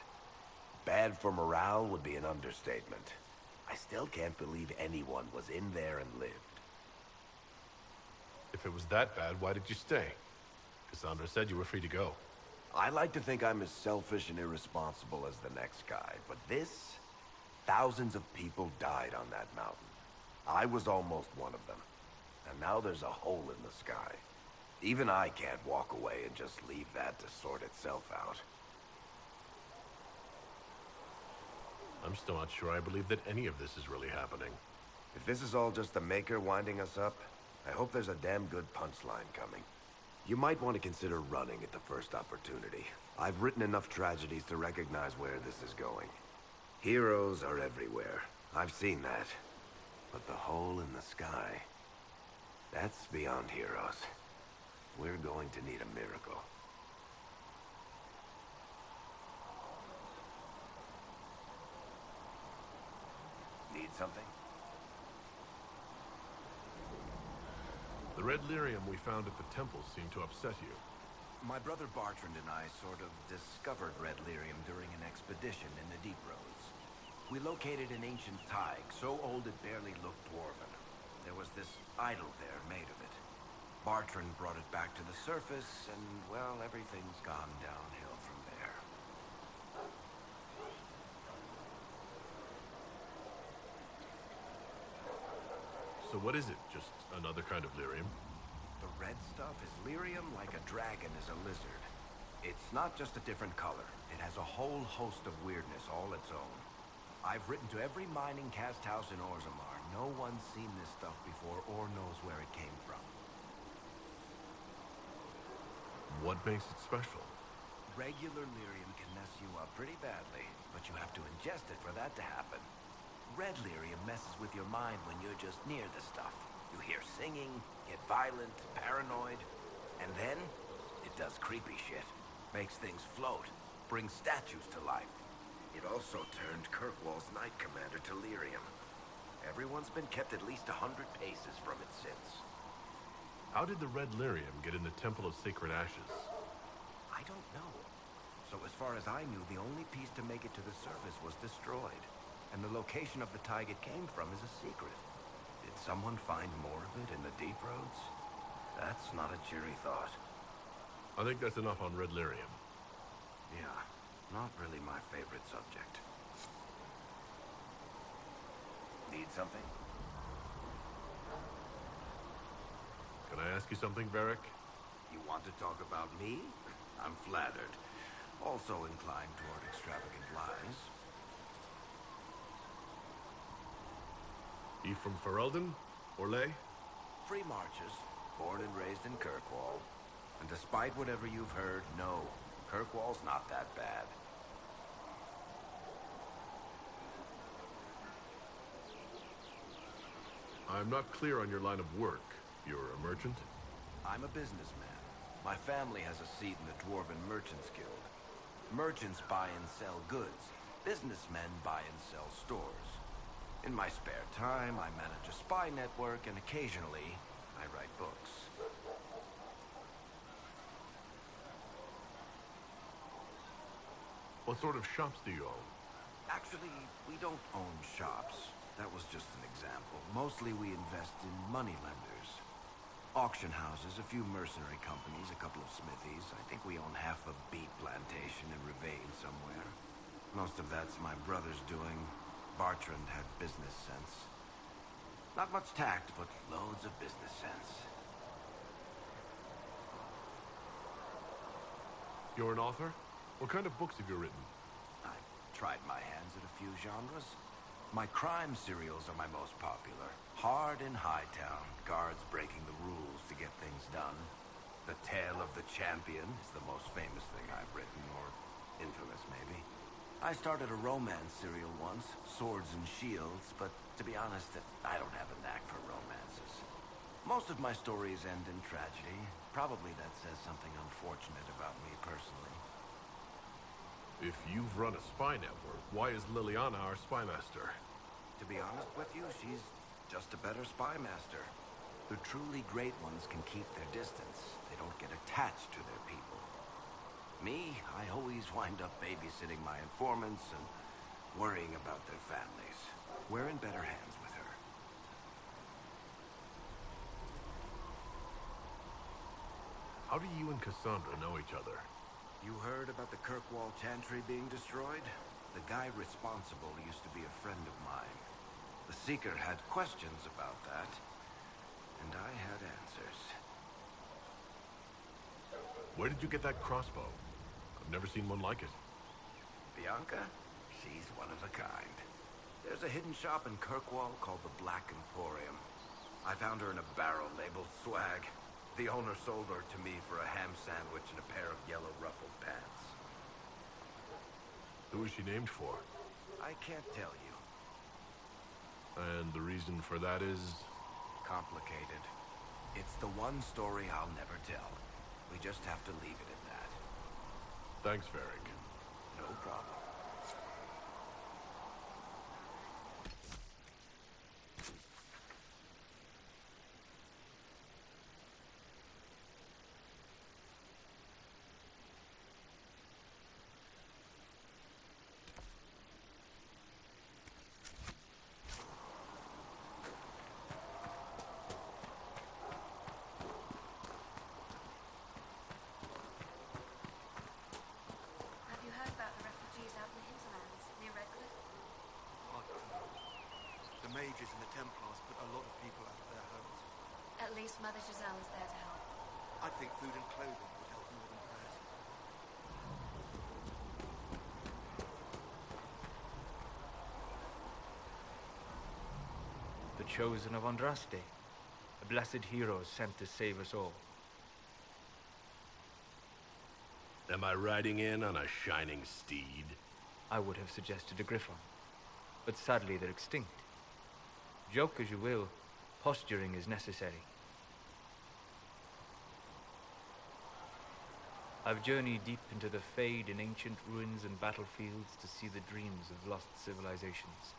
Bad for morale would be an understatement. I still can't believe anyone was in there and lived. If it was that bad, why did you stay? Cassandra said you were free to go. I like to think I'm as selfish and irresponsible as the next guy, but this... Thousands of people died on that mountain. I was almost one of them. And now there's a hole in the sky. Even I can't walk away and just leave that to sort itself out. I'm still not sure I believe that any of this is really happening. If this is all just the Maker winding us up, I hope there's a damn good punchline coming. You might want to consider running at the first opportunity. I've written enough tragedies to recognize where this is going. Heroes are everywhere. I've seen that. But the hole in the sky... that's beyond heroes. We're going to need a miracle. Need something? The red lyrium we found at the temple seemed to upset you. My brother Bartrand and I sort of discovered red lyrium during an expedition in the Deep Roads. We located an ancient type, so old it barely looked dwarven. There was this idol there made of it. Bartrand brought it back to the surface, and, well, everything's gone downhill from there. So what is it? Just another kind of lyrium? The red stuff is lyrium like a dragon is a lizard. It's not just a different color. It has a whole host of weirdness all its own. I've written to every mining cast house in Orzammar. No one's seen this stuff before or knows where it came from. What makes it special? Regular lyrium can mess you up pretty badly, but you have to ingest it for that to happen. Red lyrium messes with your mind when you're just near the stuff. You hear singing, get violent, paranoid, and then it does creepy shit. Makes things float, brings statues to life. It also turned Kirkwall's Knight Commander to lyrium. Everyone's been kept at least 100 paces from it since. How did the red lyrium get in the Temple of Sacred Ashes? I don't know. So as far as I knew, the only piece to make it to the surface was destroyed. And the location of the tide it came from is a secret. Did someone find more of it in the Deep Roads? That's not a cheery thought. I think that's enough on red lyrium. Yeah, not really my favorite subject. Need something? Can I ask you something, Varric? You want to talk about me? I'm flattered. Also inclined toward extravagant lies. You from Ferelden? Orlais? Free marches, born and raised in Kirkwall. And despite whatever you've heard, no, Kirkwall's not that bad. I'm not clear on your line of work. You're a merchant? I'm a businessman. My family has a seat in the Dwarven Merchants Guild. Merchants buy and sell goods. Businessmen buy and sell stores. In my spare time, I manage a spy network, and occasionally, I write books. What sort of shops do you own? Actually, we don't own shops. That was just an example. Mostly we invest in money lenders. Auction houses, a few mercenary companies, a couple of smithies. I think we own half a beet plantation in Ravane somewhere. Most of that's my brother's doing. Bartrand had business sense. Not much tact, but loads of business sense. You're an author? What kind of books have you written? I've tried my hands at a few genres. My crime serials are my most popular. Hard in Hightown, guards breaking the rules to get things done. The Tale of the Champion is the most famous thing I've written, or infamous maybe. I started a romance serial once, Swords and Shields, but to be honest, I don't have a knack for romances. Most of my stories end in tragedy. Probably that says something unfortunate about me personally. If you've run a spy network, why is Liliana our spy master? To be honest with you, she's just a better spy master. The truly great ones can keep their distance. They don't get attached to their people. Me, I always wind up babysitting my informants, and worrying about their families. We're in better hands with her. How do you and Cassandra know each other? You heard about the Kirkwall Chantry being destroyed? The guy responsible used to be a friend of mine. The Seeker had questions about that, and I had answers. Where did you get that crossbow? I've never seen one like it. Bianca? She's one of a kind. There's a hidden shop in Kirkwall called the Black Emporium. I found her in a barrel labeled swag. The owner sold her to me for a ham sandwich and a pair of yellow ruffled pants. Who is she named for? I can't tell you. And the reason for that is? Complicated. It's the one story I'll never tell. We just have to leave it at that. Thanks, Varric. No problem. Have you heard about the refugees out in the hinterlands near Redcliffe? The mages and the Templars put a lot of people out of their homes. At least Mother Giselle is there to help. I think food and clothing would help more than prayers. The chosen of Andraste, a blessed hero sent to save us all. Am I riding in on a shining steed? I would have suggested a griffon, but sadly they're extinct. Joke as you will, posturing is necessary. I've journeyed deep into the Fade in ancient ruins and battlefields to see the dreams of lost civilizations.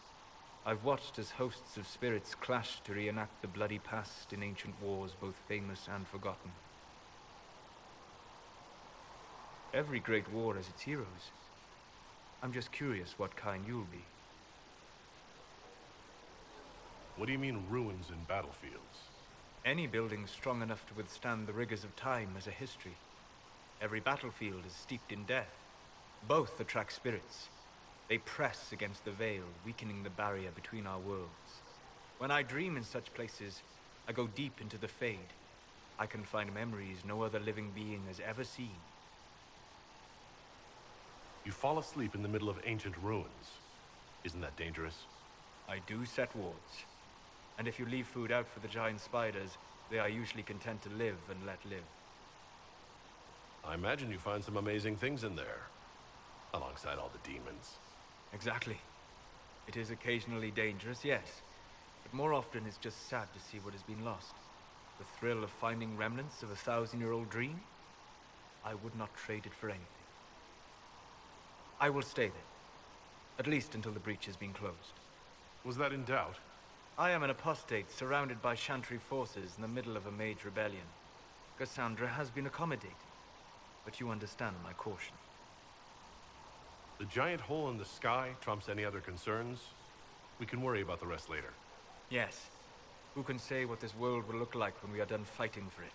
I've watched as hosts of spirits clash to reenact the bloody past in ancient wars both famous and forgotten. Every great war has its heroes. I'm just curious what kind you'll be. What do you mean ruins and battlefields? Any building strong enough to withstand the rigors of time has a history. Every battlefield is steeped in death. Both attract spirits. They press against the veil, weakening the barrier between our worlds. When I dream in such places, I go deep into the Fade. I can find memories no other living being has ever seen. You fall asleep in the middle of ancient ruins. Isn't that dangerous? I do set wards. And if you leave food out for the giant spiders, they are usually content to live and let live. I imagine you find some amazing things in there, alongside all the demons. Exactly. It is occasionally dangerous, yes. But more often it's just sad to see what has been lost. The thrill of finding remnants of a 1,000-year-old dream? I would not trade it for anything. I will stay there. At least until the breach has been closed. Was that in doubt? I am an apostate surrounded by Chantry forces in the middle of a mage rebellion. Cassandra has been accommodating, but you understand my caution. The giant hole in the sky trumps any other concerns. We can worry about the rest later. Yes. Who can say what this world will look like when we are done fighting for it?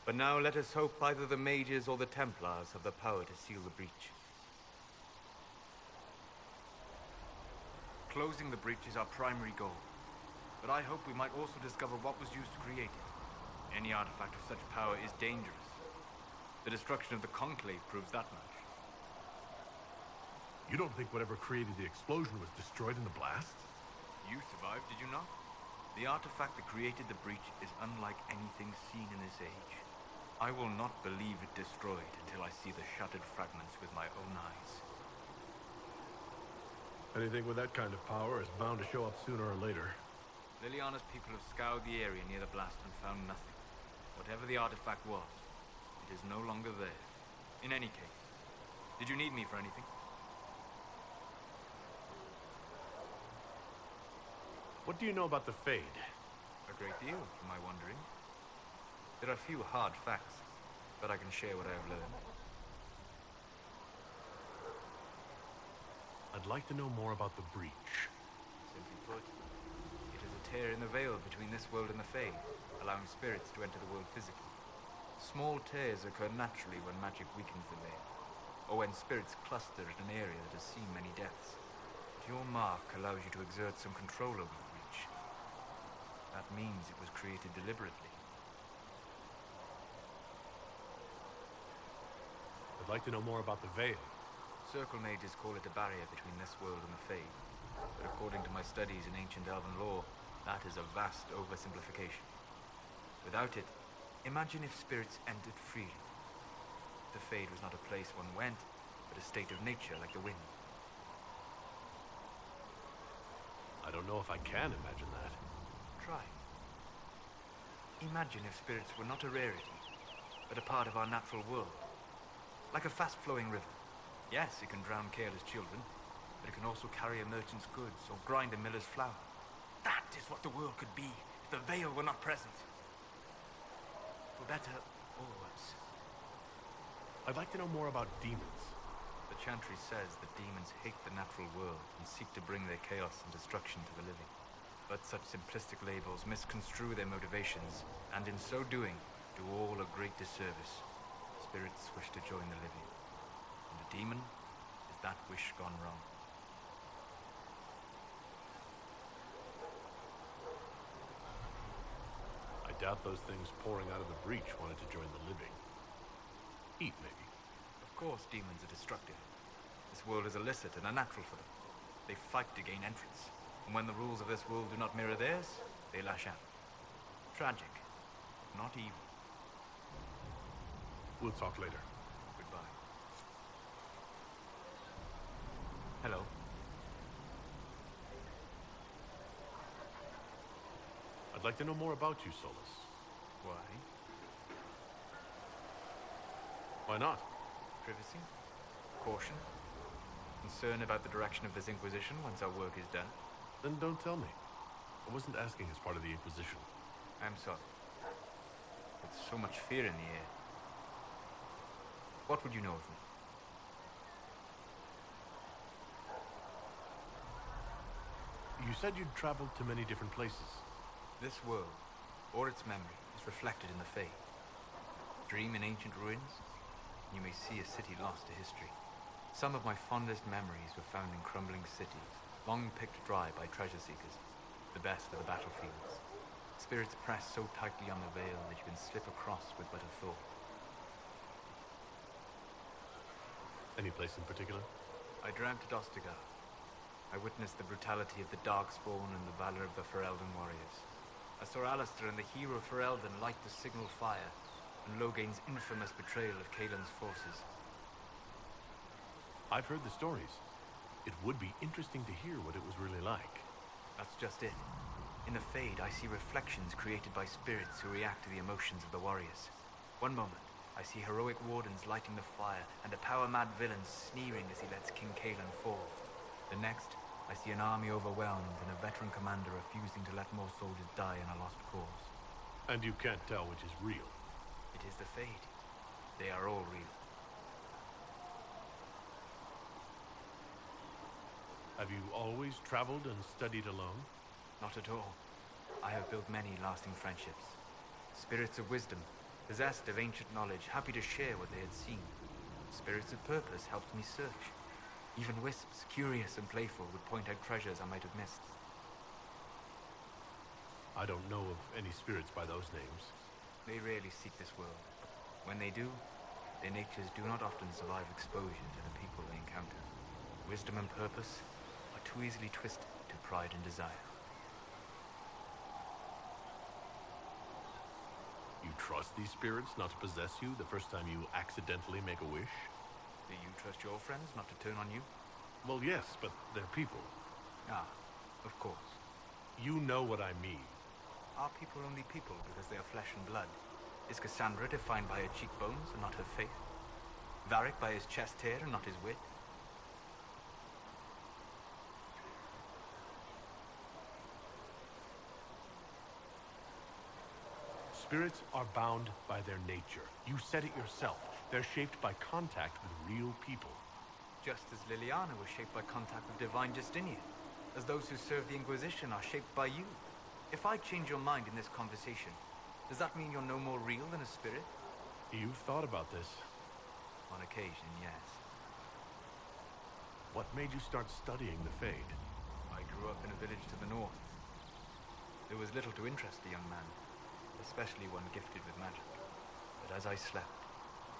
But now let us hope either the mages or the Templars have the power to seal the breach. Closing the breach is our primary goal. But I hope we might also discover what was used to create it. Any artifact of such power is dangerous. The destruction of the Conclave proves that much. You don't think whatever created the explosion was destroyed in the blast? You survived, did you not? The artifact that created the breach is unlike anything seen in this age. I will not believe it destroyed until I see the shattered fragments with my own eyes. Anything with that kind of power is bound to show up sooner or later. Liliana's people have scoured the area near the blast and found nothing. Whatever the artifact was, it is no longer there. In any case, did you need me for anything? What do you know about the Fade? A great deal, for my wondering. There are few hard facts, but I can share what I have learned. I'd I'd like to know more about the breach. Simply put, it is a tear in the veil between this world and the Fade, allowing spirits to enter the world physically. Small tears occur naturally when magic weakens the veil, or when spirits cluster in an area that has seen many deaths. But your mark allows you to exert some control over the breach. That means it was created deliberately. I'd like to know more about the veil. Circle mages call it a barrier between this world and the Fade. But according to my studies in ancient Elven lore, that is a vast oversimplification. Without it, imagine if spirits entered freely. The Fade was not a place one went, but a state of nature like the wind. I don't know if I can imagine that. Try. Imagine if spirits were not a rarity, but a part of our natural world. Like a fast-flowing river. Yes, it can drown careless children, but it can also carry a merchant's goods or grind a miller's flour. That is what the world could be if the veil were not present. For better or worse. I'd like to know more about demons. The Chantry says that demons hate the natural world and seek to bring their chaos and destruction to the living. But such simplistic labels misconstrue their motivations, and in so doing, do all a great disservice. Spirits wish to join the living, and a demon is that wish gone wrong. I doubt those things pouring out of the breach wanted to join the living. Eat, maybe. Of course demons are destructive. This world is illicit and unnatural for them. They fight to gain entrance, and when the rules of this world do not mirror theirs, they lash out. Tragic, not evil. We'll talk later. Goodbye. Hello. I'd like to know more about you, Solus. Why? Why not? Privacy? Caution? Concern about the direction of this Inquisition once our work is done? Then don't tell me. I wasn't asking as part of the Inquisition. I'm sorry. With so much fear in the air. What would you know of me? You said you'd traveled to many different places. This world, or its memory, is reflected in the Fade. Dream in ancient ruins, and you may see a city lost to history. Some of my fondest memories were found in crumbling cities, long picked dry by treasure seekers, the best of the battlefields. Spirits press so tightly on the veil that you can slip across with but a thought. Any place in particular? I dreamt at Ostagar. I witnessed the brutality of the Darkspawn and the valor of the Ferelden warriors. I saw Alistair and the hero Ferelden light the signal fire, and Logain's infamous betrayal of Caelan's forces. I've heard the stories. It would be interesting to hear what it was really like. That's just it. In the Fade, I see reflections created by spirits who react to the emotions of the warriors. One moment, I see heroic wardens lighting the fire, and a power-mad villain sneering as he lets King Caelan fall. The next, I see an army overwhelmed and a veteran commander refusing to let more soldiers die in a lost cause. And you can't tell which is real. It is the Fade. They are all real. Have you always traveled and studied alone? Not at all. I have built many lasting friendships. Spirits of wisdom, possessed of ancient knowledge, happy to share what they had seen. Spirits of purpose helped me search. Even wisps, curious and playful, would point out treasures I might have missed. I don't know of any spirits by those names. They rarely seek this world. When they do, their natures do not often survive exposure to the people they encounter. Wisdom and purpose are too easily twisted to pride and desire. You trust these spirits not to possess you the first time you accidentally make a wish? Do you trust your friends not to turn on you? Well, yes, but they're people. Ah, of course. You know what I mean. Are people only people because they are flesh and blood? Is Cassandra defined by her cheekbones and not her face? Varric by his chest hair and not his wit? Spirits are bound by their nature. You said it yourself. They're shaped by contact with real people. Just as Liliana was shaped by contact with divine Justinian, as those who serve the Inquisition are shaped by you. If I change your mind in this conversation, does that mean you're no more real than a spirit? You've thought about this. On occasion, yes. What made you start studying the Fade? I grew up in a village to the north. There was little to interest a young man, especially one gifted with magic. But as I slept,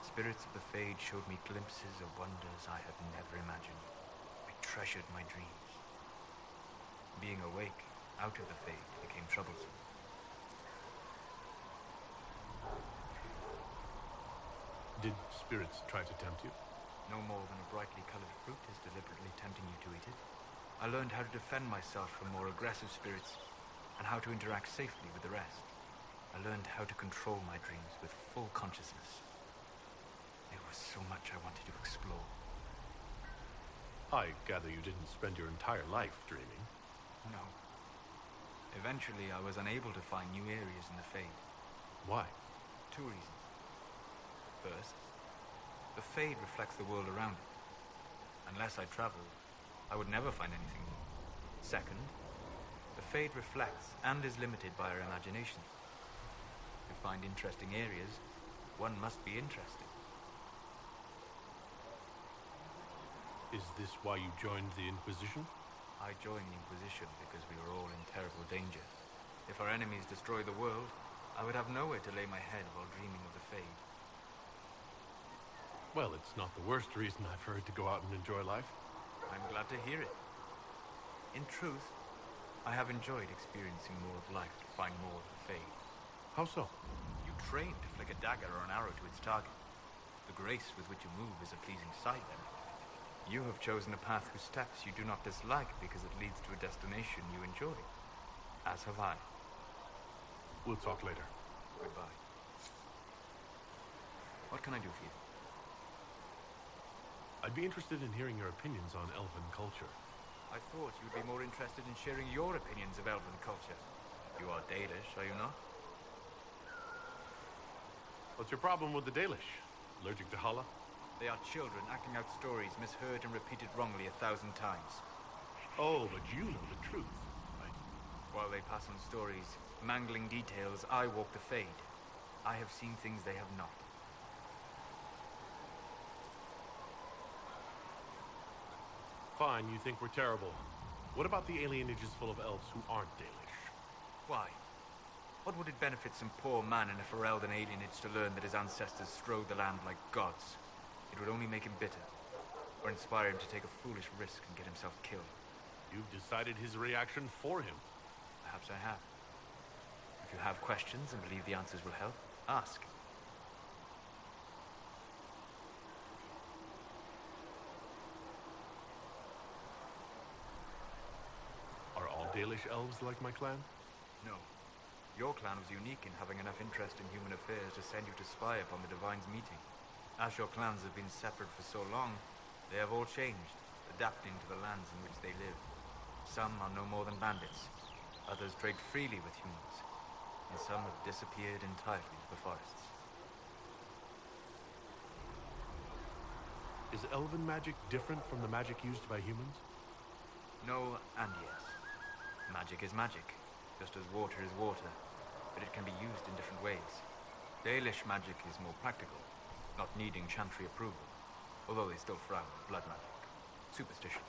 spirits of the Fade showed me glimpses of wonders I had never imagined. I treasured my dreams. Being awake, out of the Fade, became troublesome. Did spirits try to tempt you? No more than a brightly colored fruit is deliberately tempting you to eat it. I learned how to defend myself from more aggressive spirits, and how to interact safely with the rest. I learned how to control my dreams with full consciousness. There was so much I wanted to explore. I gather you didn't spend your entire life dreaming. No. Eventually, I was unable to find new areas in the Fade. Why? 2 reasons. First, the Fade reflects the world around it. Unless I traveled, I would never find anything new. Second, the Fade reflects and is limited by our imagination. To find interesting areas, one must be interesting. Is this why you joined the Inquisition? I joined the Inquisition because we were all in terrible danger. If our enemies destroy the world, I would have nowhere to lay my head while dreaming of the Fade. Well, it's not the worst reason I've heard to go out and enjoy life. I'm glad to hear it. In truth, I have enjoyed experiencing more of life to find more of the Fade. How so? You train to flick a dagger or an arrow to its target. The grace with which you move is a pleasing sight then. You have chosen a path whose steps you do not dislike because it leads to a destination you enjoy. As have I. We'll talk later. Goodbye. What can I do for you? I'd be interested in hearing your opinions on Elven culture. I thought you'd be more interested in sharing your opinions of Elven culture. You are Dalish, are you not? What's your problem with the Dalish? Allergic to Hala? They are children acting out stories misheard and repeated wrongly 1,000 times. Oh, but you know the truth, right? While they pass on stories, mangling details, I walk the Fade. I have seen things they have not. Fine, you think we're terrible. What about the alienages full of elves who aren't Dalish? Why? What would it benefit some poor man in a Ferelden alienage to learn that his ancestors strode the land like gods? It would only make him bitter, or inspire him to take a foolish risk and get himself killed. You've decided his reaction for him. Perhaps I have. If you have questions and believe the answers will help, ask. Are all Dalish elves like my clan? No. Your clan was unique in having enough interest in human affairs to send you to spy upon the Divine's meeting. As your clans have been separate for so long, they have all changed, adapting to the lands in which they live. Some are no more than bandits. Others trade freely with humans. And some have disappeared entirely into the forests. Is Elven magic different from the magic used by humans? No and yes. Magic is magic, just as water is water, but it can be used in different ways. Dalish magic is more practical, not needing chantry approval, although they still frown on blood magic. Superstition.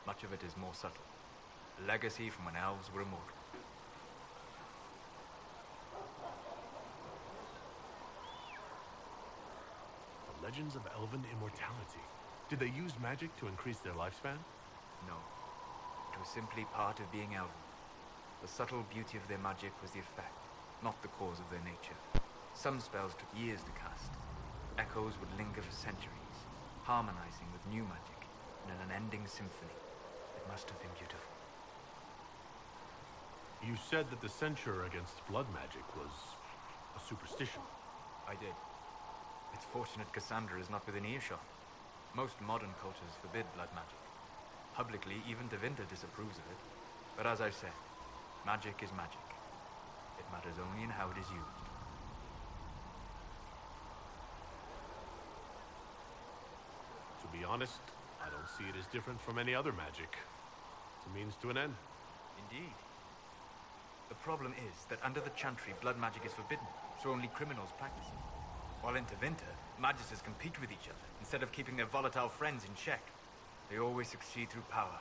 Much of it is more subtle. A legacy from when elves were immortal. The legends of Elven immortality. Did they use magic to increase their lifespan? No. It was simply part of being Elven. The subtle beauty of their magic was the effect, not the cause of their nature. Some spells took years to cast. Echoes would linger for centuries, harmonizing with new magic in an unending symphony. It must have been beautiful. You said that the censure against blood magic was a superstition. I did. It's fortunate Cassandra is not within earshot. Most modern cultures forbid blood magic. Publicly, even Tevinter disapproves of it. But as I said, magic is magic. It matters only in how it is used. To be honest, I don't don't see it as different from any other magic. It's a means to an end. Indeed. The problem is that under the Chantry, blood magic is forbidden, so only criminals practice it. While in Tevinter, magisters compete with each other instead of keeping their volatile friends in check. They always succeed through power,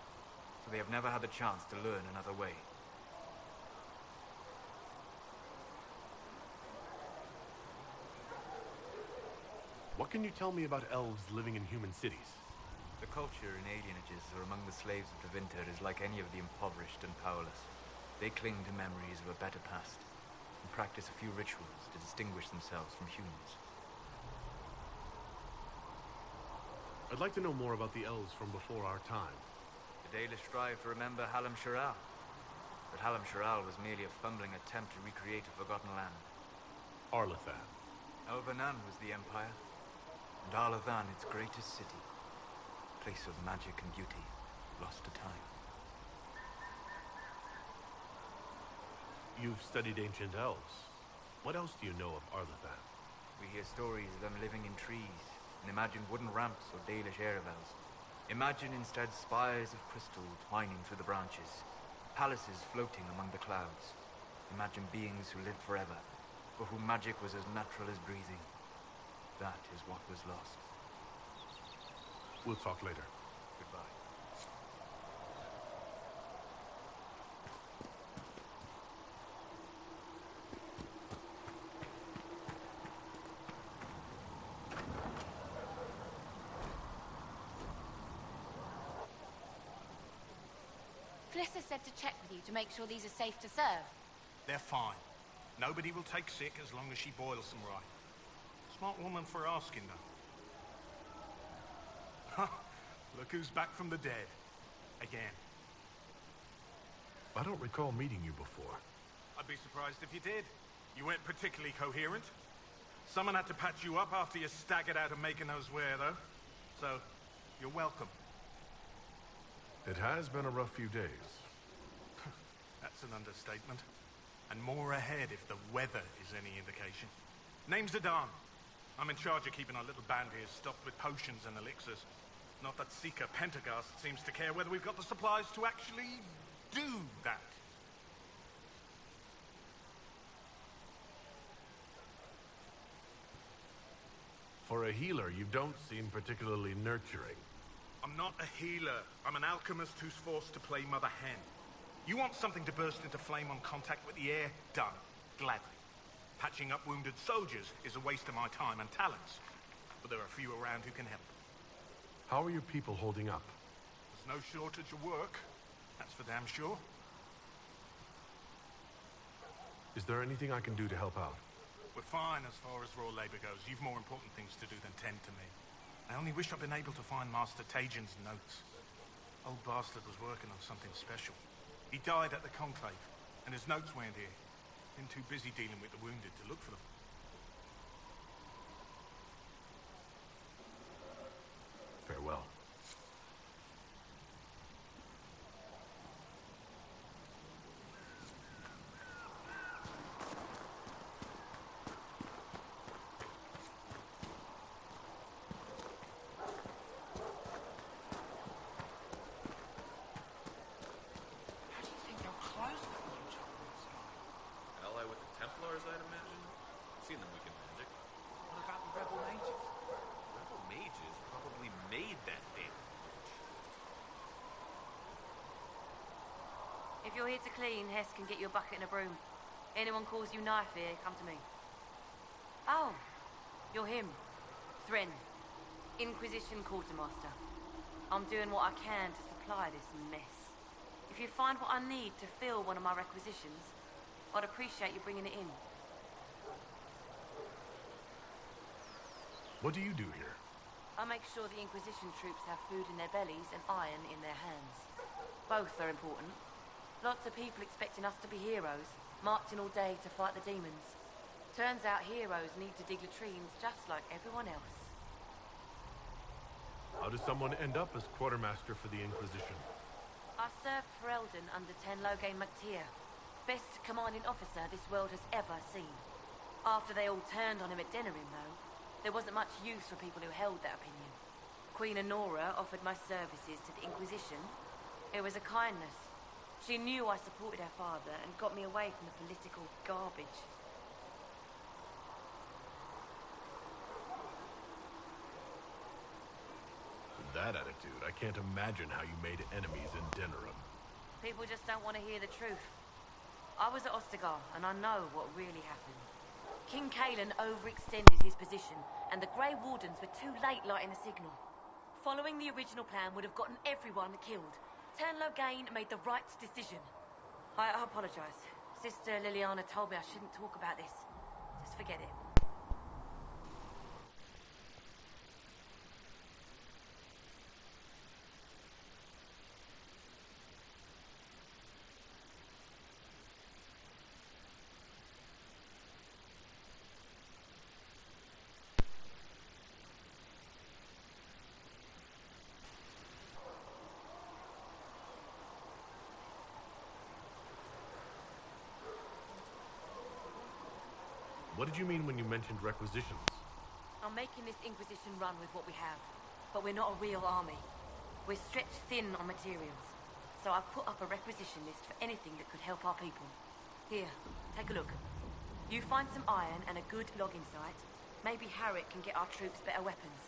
so they have never had the chance to learn another way. What can you tell me about elves living in human cities? The culture in alienages or among the slaves of Tevinter is like any of the impoverished and powerless. They cling to memories of a better past, and practice a few rituals to distinguish themselves from humans. I'd like to know more about the elves from before our time. The Dalish strive to remember Hallam Sharal, but Hallam Sharal was merely a fumbling attempt to recreate a forgotten land. Arlathan. Elvenan was the empire, and Arlathan its greatest city. Place of magic and beauty, lost to time. You've studied ancient elves. What else do you know of Arlathan? We hear stories of them living in trees, and imagine wooden ramps or Dalish aeravels. Imagine instead spires of crystal twining through the branches, palaces floating among the clouds. Imagine beings who lived forever, for whom magic was as natural as breathing. That is what was lost. We'll talk later. Goodbye. Felissa said to check with you to make sure these are safe to serve. They're fine. Nobody will take sick as long as she boils them right. Smart woman for asking, though. Look who's back from the dead. Again. I don't recall meeting you before. I'd be surprised if you did. You weren't particularly coherent. Someone had to patch you up after you staggered out of making those wear, though. So, you're welcome. It has been a rough few days. That's an understatement. And more ahead if the weather is any indication. Name's Adan. I'm in charge of keeping our little band here stocked with potions and elixirs. Not that Seeker Pentagast seems to care whether we've got the supplies to actually do that. For a healer, you don't seem particularly nurturing. I'm not a healer. I'm an alchemist who's forced to play Mother Hen. You want something to burst into flame on contact with the air? Done. Gladly. Patching up wounded soldiers is a waste of my time and talents. But there are a few around who can help. How are your people holding up? There's no shortage of work. That's for damn sure. Is there anything I can do to help out? We're fine as far as raw labor goes. You've more important things to do than tend to me. I only wish I'd been able to find Master Tajin's notes. Old bastard was working on something special. He died at the Conclave, and his notes weren't here. Been too busy dealing with the wounded to look for them. Farewell. Seen them weaken magic. What about the rebel mages? Rebel mages probably made that damage. If you're here to clean, Hess can get you a bucket and a broom. Anyone calls you knife here, come to me. Oh, you're him. Thren. Inquisition Quartermaster. I'm doing what I can to supply this mess. If you find what I need to fill one of my requisitions, I'd appreciate you bringing it in. What do you do here? I make sure the Inquisition troops have food in their bellies and iron in their hands. Both are important. Lots of people expecting us to be heroes, marching all day to fight the demons. Turns out heroes need to dig latrines just like everyone else. How does someone end up as quartermaster for the Inquisition? I served for Eldon under Tenloge MacTier. Best commanding officer this world has ever seen. After they all turned on him at Denerim, though, there wasn't much use for people who held that opinion. Queen Honora offered my services to the Inquisition. It was a kindness. She knew I supported her father and got me away from the political garbage. With that attitude, I can't imagine how you made enemies in Denerim. People just don't want to hear the truth. I was at Ostagar, and I know what really happened. King Kaelan overextended his position, and the Grey Wardens were too late lighting the signal. Following the original plan would have gotten everyone killed. Turnlow Gain made the right decision. I apologize. Sister Liliana told me I shouldn't talk about this. Just forget it. What did you mean when you mentioned requisitions? I'm making this Inquisition run with what we have, but we're not a real army. We're stretched thin on materials, so I've put up a requisition list for anything that could help our people. Here, take a look. You find some iron and a good logging site, maybe Harriet can get our troops better weapons.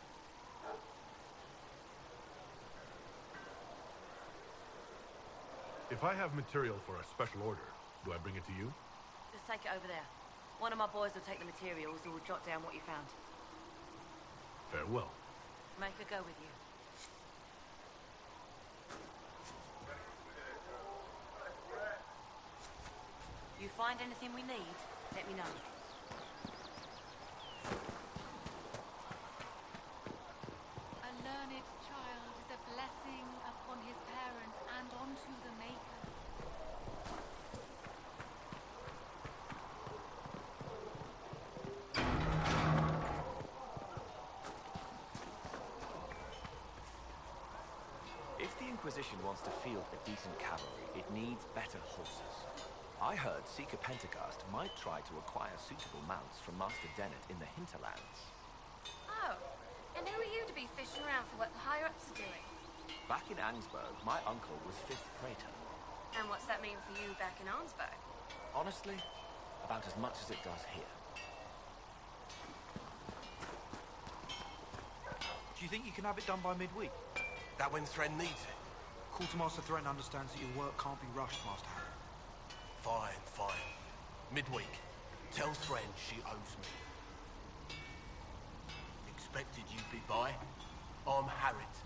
If I have material for a special order, do I bring it to you? Just take it over there. One of my boys will take the materials or will jot down what you found. Farewell. Make her go with you. You find anything we need, let me know. A learned child is a blessing upon his parents and onto the Maker. If the Inquisition wants to field a decent cavalry, it needs better horses. I heard Seeker Pentecost might try to acquire suitable mounts from Master Dennett in the hinterlands. Oh, and who are you to be fishing around for what the higher-ups are doing? Back in Angsburg, my uncle was 5th Praetor. And what's that mean for you back in Arnsberg? Honestly, about as much as it does here. Do you think you can have it done by midweek? That when Thren needs it? Quartermaster Thren understands that your work can't be rushed, Master Harry. Fine, fine. Midweek. Tell Thren she owes me. Expected you'd be by. I'm Harriet,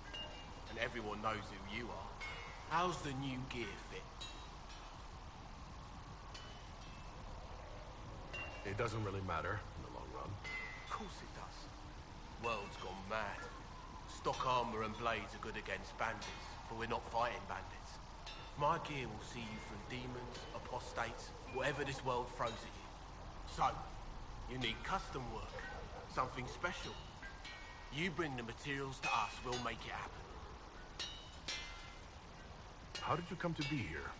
and everyone knows who you are. How's the new gear fit? It doesn't really matter in the long run. Of course it does. World's gone mad. Stock armor and blades are good against bandits, but we're not fighting bandits. My gear will see you through demons, apostates, whatever this world throws at you. So, you need custom work, something special. You bring the materials to us, we'll make it happen. How did you come to be here?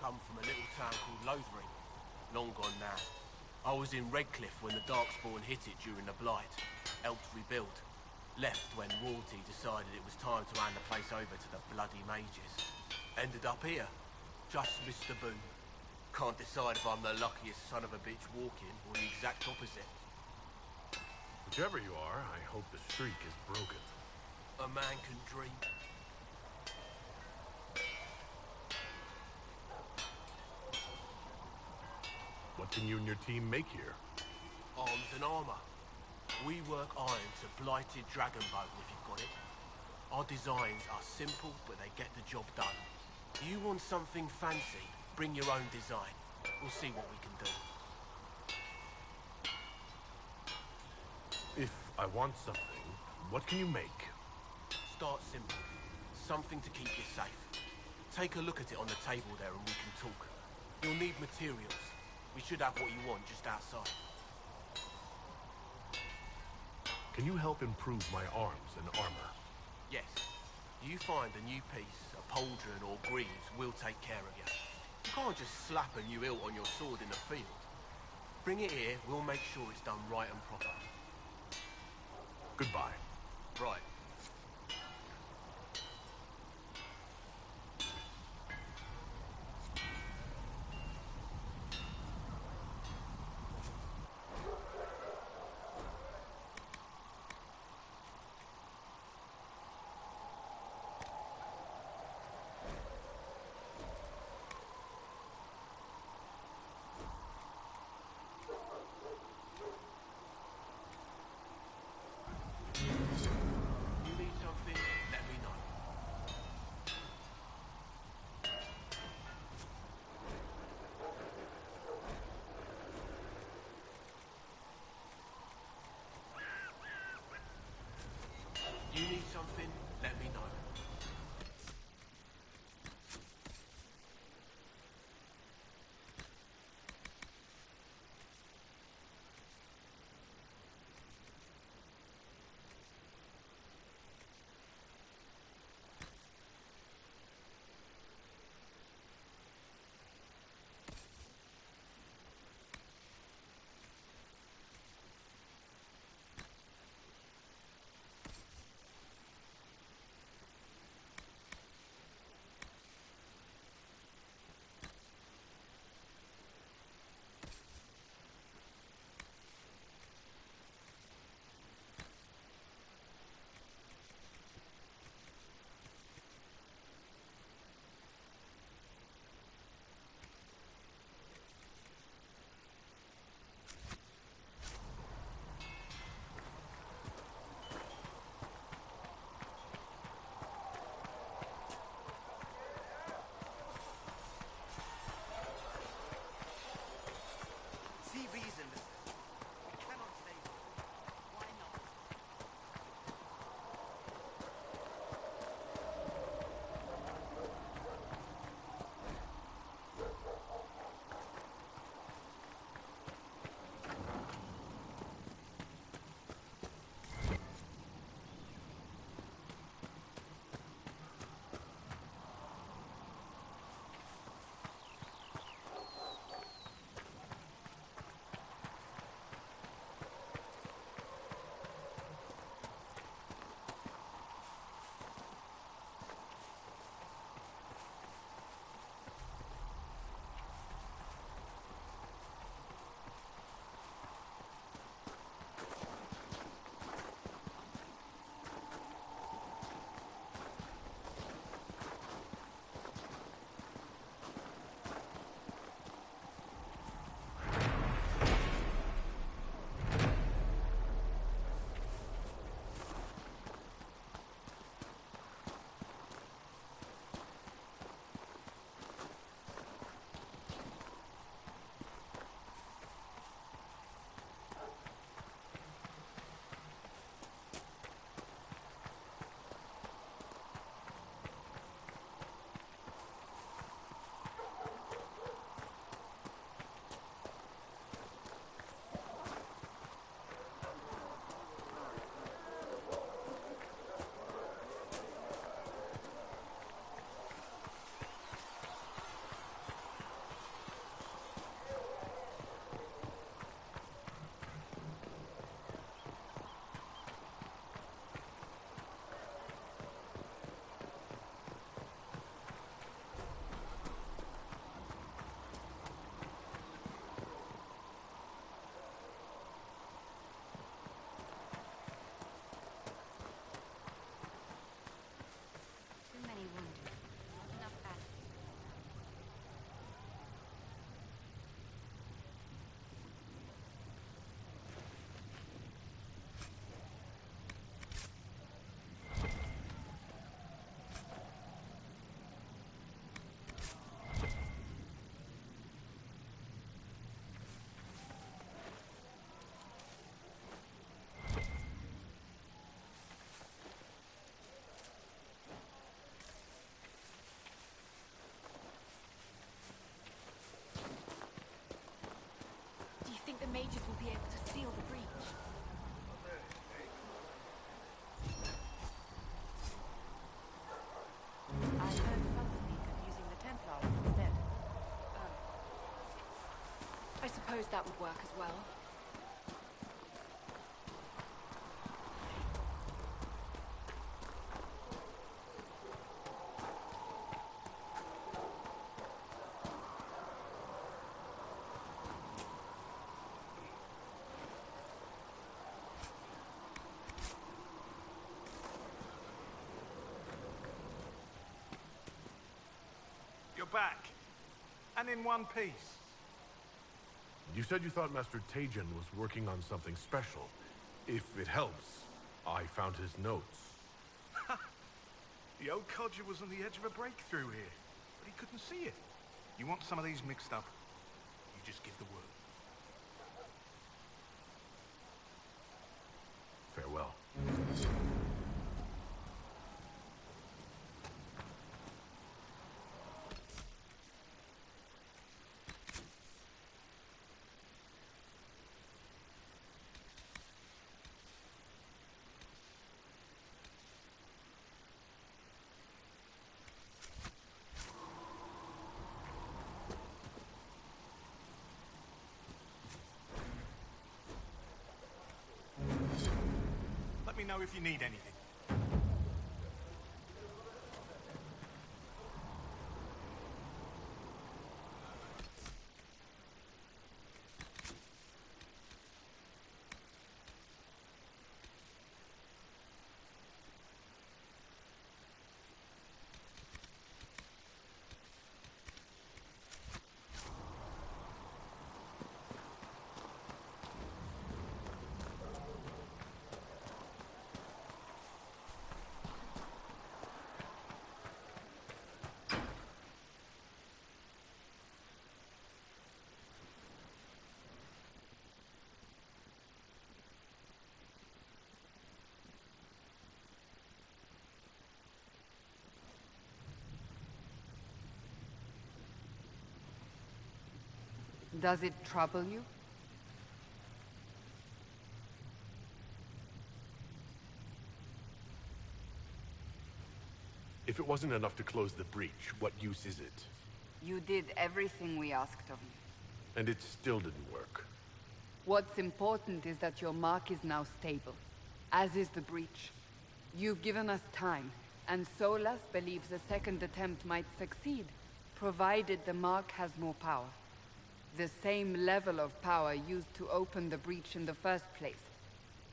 Come from a little town called Lothering. Long gone now. I was in Redcliffe when the Darkspawn hit it during the Blight. Helped rebuild. Left when royalty decided it was time to hand the place over to the bloody mages. Ended up here. Just missed the boom. Can't decide if I'm the luckiest son of a bitch walking or the exact opposite. Whichever you are, I hope the streak is broken. A man can dream. What can you and your team make here? Arms and armor. We work iron to blighted dragon bone if you've got it. Our designs are simple, but they get the job done. You want something fancy, bring your own design. We'll see what we can do. If I want something, what can you make? Start simple. Something to keep you safe. Take a look at it on the table there and we can talk. You'll need materials. We should have what you want just outside. Can you help improve my arms and armor? Yes. You find a new piece, a pauldron or greaves, we'll take care of you. You can't just slap a new hilt on your sword in the field. Bring it here, we'll make sure it's done right and proper. Goodbye. Right. something, let me know. See reason, I cannot say why not. think the mages will be able to seal the breach? I heard some speak of using the Templars instead. I suppose that would work as well. You're back. And in one piece. You said you thought Master Tejan was working on something special. If it helps, I found his notes. The old codger was on the edge of a breakthrough here, but he couldn't see it. You want some of these mixed up, you just give the word. Farewell. know if you need anything. Does it trouble you? If it wasn't enough to close the breach, what use is it? You did everything we asked of you. And it still didn't work. What's important is that your mark is now stable, as is the breach. You've given us time, and Solas believes a second attempt might succeed, provided the mark has more power. The same level of power used to open the breach in the first place.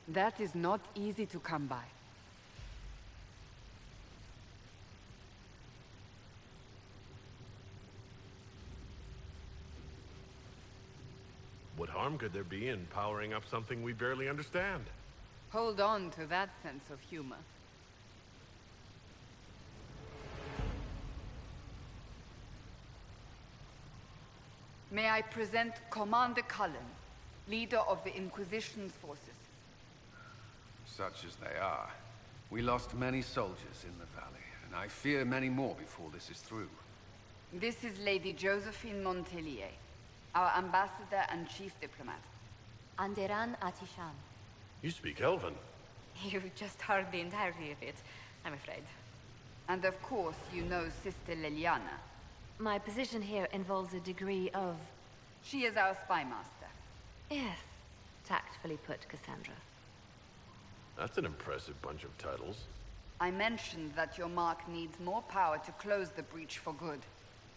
That is not easy to come by. What harm could there be in powering up something we barely understand? Hold on to that sense of humor. May I present Commander Cullen, leader of the Inquisition's forces. Such as they are. We lost many soldiers in the valley, and I fear many more before this is through. This is Lady Josephine Montelier, our ambassador and chief diplomat. Anderan Atishan. You speak Elven. You just heard the entirety of it, I'm afraid. And of course, you know Sister Liliana. My position here involves a degree of... She is our spy master. Yes, tactfully put, Cassandra. That's an impressive bunch of titles. I mentioned that your mark needs more power to close the breach for good.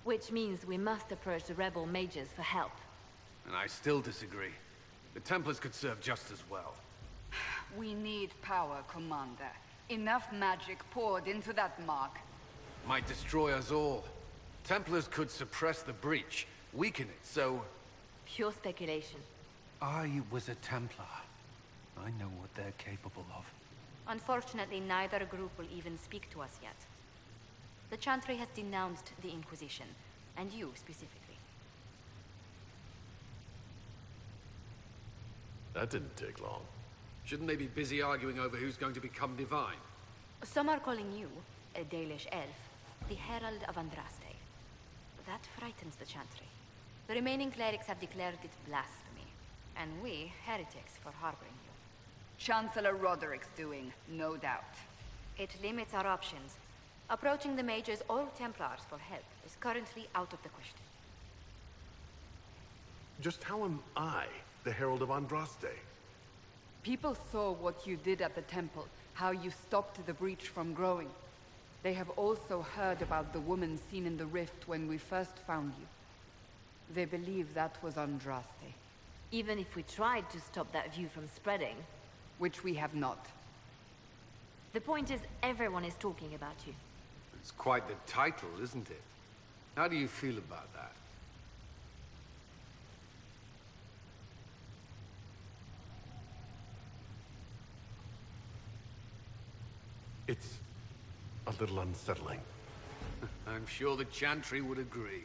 Which means we must approach the rebel mages for help. And I still disagree. The Templars could serve just as well. We need power, Commander. Enough magic poured into that mark. Might destroy us all. Templars could suppress the breach, weaken it, so... Pure speculation. I was a Templar. I know what they're capable of. Unfortunately, neither group will even speak to us yet. The Chantry has denounced the Inquisition, and you specifically. That didn't take long. Shouldn't they be busy arguing over who's going to become divine? Some are calling you, a Dalish elf, the Herald of Andraste. That frightens the Chantry. The remaining clerics have declared it blasphemy, and we, heretics, for harboring you. Chancellor Roderick's doing, no doubt. It limits our options. Approaching the mages or Templars for help is currently out of the question. Just how am I the Herald of Andraste? People saw what you did at the temple, how you stopped the breach from growing. They have also heard about the woman seen in the rift when we first found you. They believe that was Andraste. Even if we tried to stop that view from spreading... Which we have not. The point is, everyone is talking about you. It's quite the title, isn't it? How do you feel about that? It's a little unsettling. I'm sure the Chantry would agree.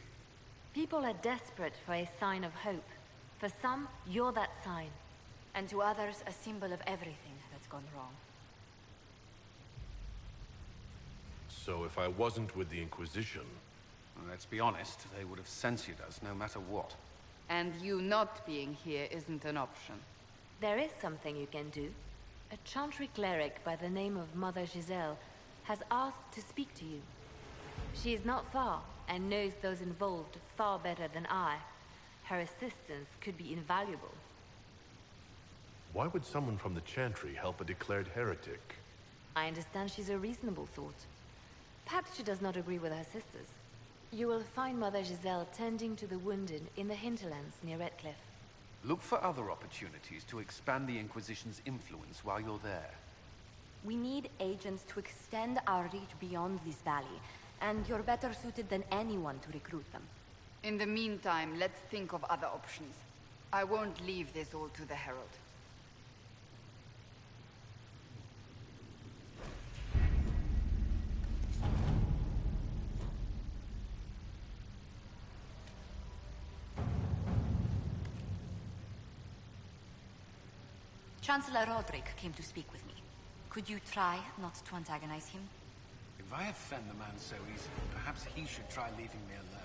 People are desperate for a sign of hope. For some, you're that sign. And to others, a symbol of everything that's gone wrong. So if I wasn't with the Inquisition... Well, let's be honest, they would have censored us no matter what. And you not being here isn't an option. There is something you can do. A Chantry cleric by the name of Mother Giselle has asked to speak to you. She is not far, and knows those involved far better than I. Her assistance could be invaluable. Why would someone from the Chantry help a declared heretic? I understand she's a reasonable thought. Perhaps she does not agree with her sisters. You will find Mother Giselle tending to the wounded in the hinterlands near Redcliffe. Look for other opportunities to expand the Inquisition's influence while you're there. We need agents to extend our reach beyond this valley, and you're better suited than anyone to recruit them. In the meantime, let's think of other options. I won't leave this all to the Herald. Chancellor Roderick came to speak with me. Could you try not to antagonize him? If I offend the man so easily, perhaps he should try leaving me alone.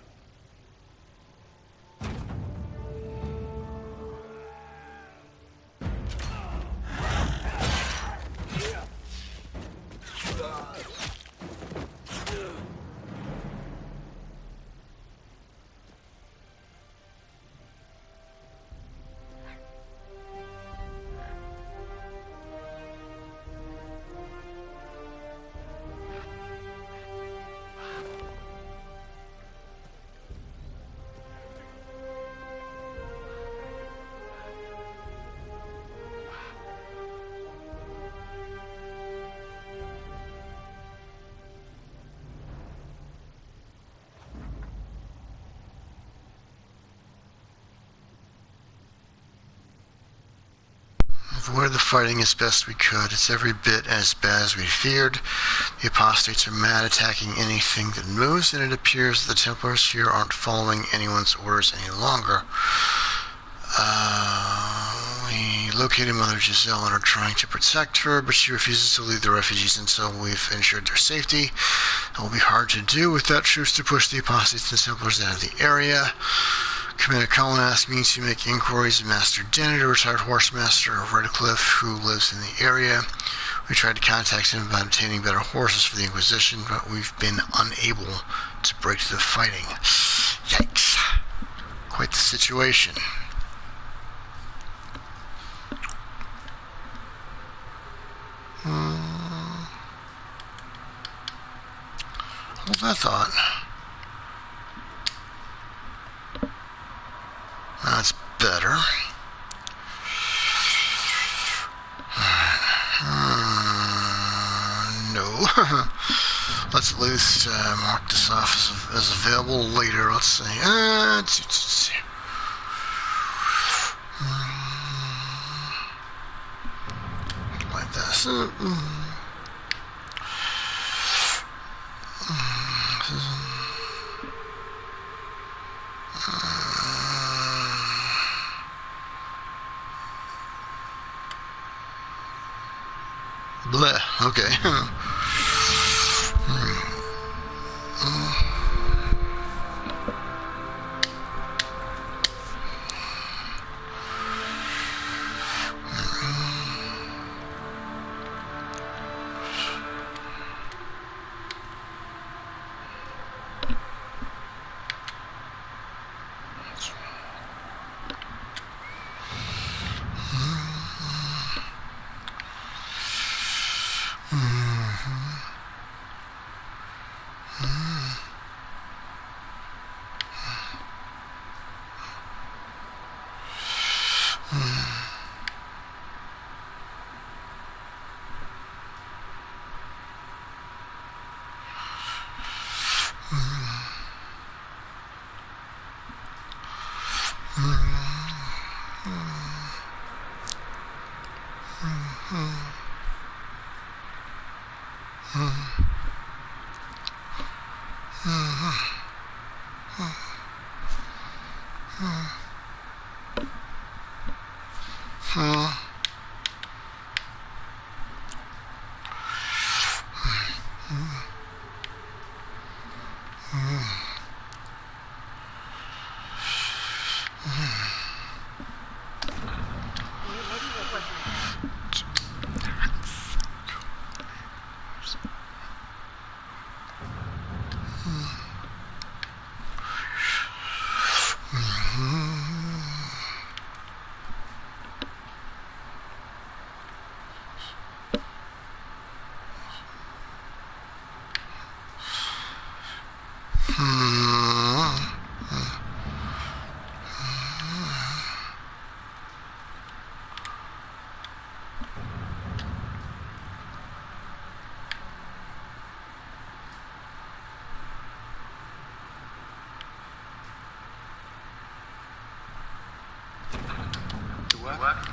Avoid the fighting as best we could. It's every bit as bad as we feared. The apostates are mad, attacking anything that moves, and it appears that the Templars here aren't following anyone's orders any longer. We located Mother Giselle and are trying to protect her, but she refuses to leave the refugees until we've ensured their safety. It will be hard to do without troops to push the apostates and the Templars out of the area. Commander Cullen asked me to make inquiries of Master Dennett, a retired horsemaster of Redcliffe who lives in the area. We tried to contact him about obtaining better horses for the Inquisition, but we've been unable to break through the fighting. Yikes. Quite the situation. Hold that thought. That's better. No. Let's at least mark this off as available later. Let's see. Like this. Bleh, okay. work?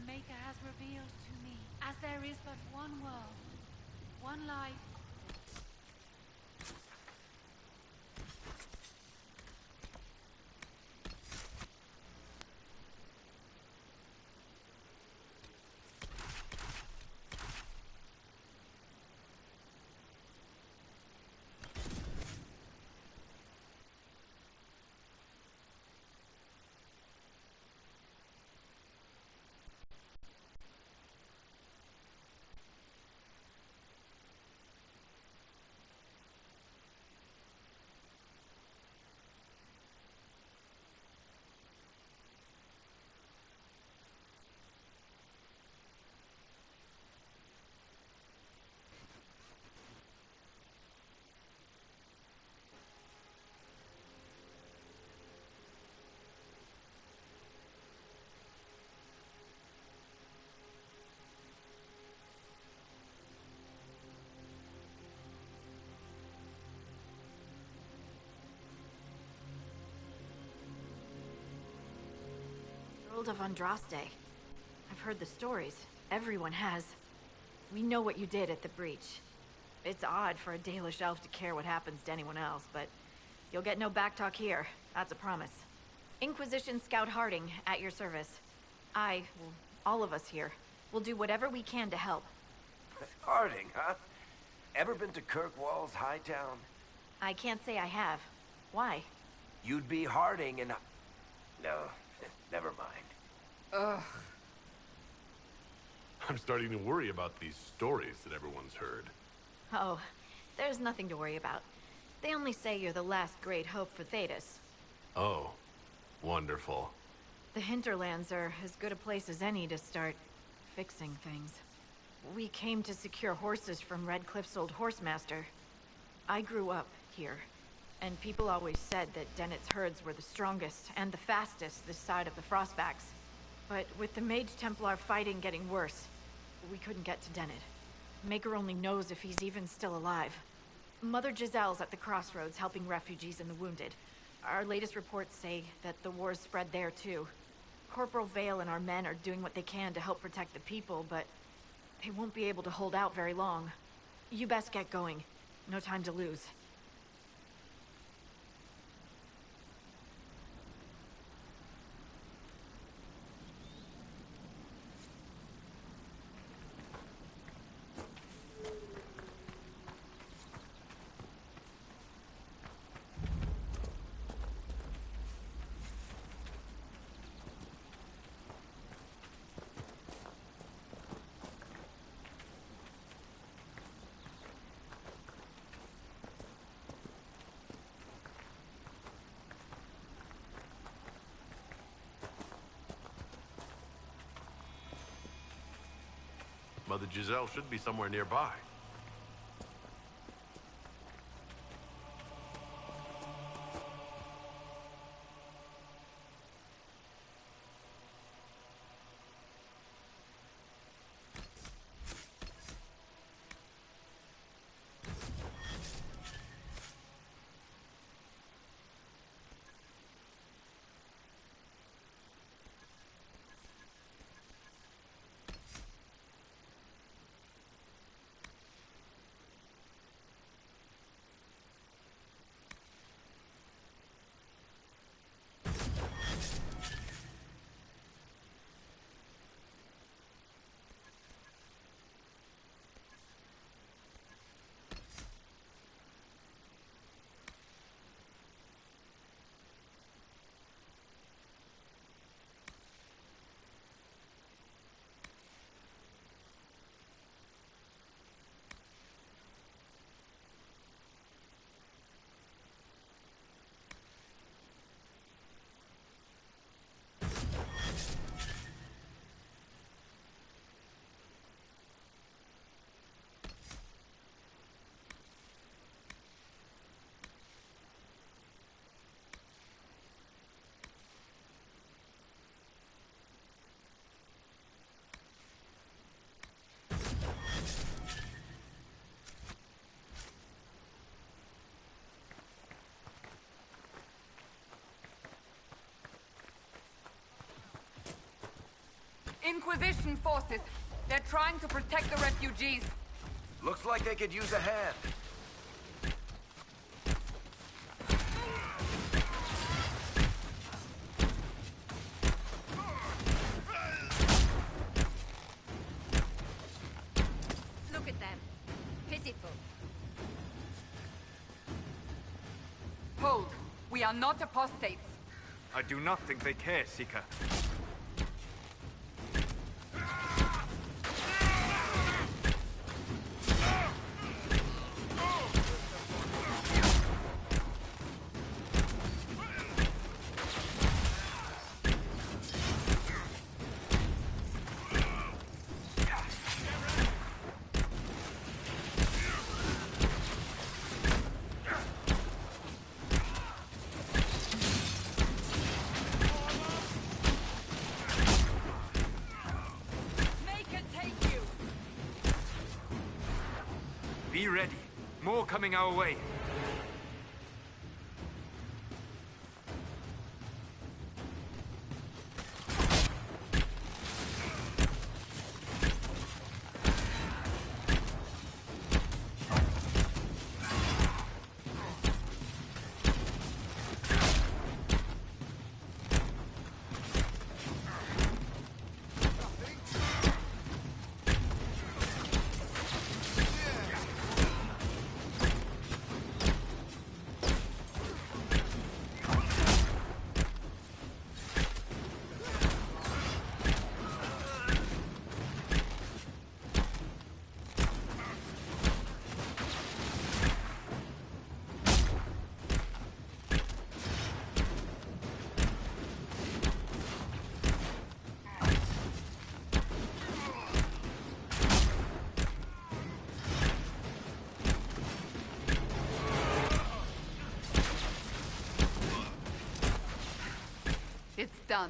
Maker has revealed to me, as there is but one world, one life. Herald of Andraste. I've heard the stories. Everyone has. We know what you did at the breach. It's odd for a Dalish elf to care what happens to anyone else, but you'll get no backtalk here. That's a promise. Inquisition Scout Harding, at your service. All of us here, will do whatever we can to help. Harding, huh? Ever been to Kirkwall's Hightown? I can't say I have. Why? You'd be Harding and... No, never mind. Ugh. I'm starting to worry about these stories that everyone's heard. Oh, there's nothing to worry about. They only say you're the last great hope for Thedas. Oh, wonderful. The hinterlands are as good a place as any to start fixing things. We came to secure horses from Redcliffe's old horsemaster. I grew up here, and people always said that Dennett's herds were the strongest and the fastest this side of the Frostbacks. But with the Mage Templar fighting getting worse, we couldn't get to Dennett. Maker only knows if he's even still alive. Mother Giselle's at the crossroads helping refugees and the wounded. Our latest reports say that the war's spread there too. Corporal Vale and our men are doing what they can to help protect the people, but they won't be able to hold out very long. You best get going. No time to lose. Mother Giselle should be somewhere nearby. Inquisition forces. They're trying to protect the refugees. Looks like they could use a hand. Look at them. Pitiful. Hold. We are not apostates. I do not think they care, Seeker. Be ready. More coming our way. It's done.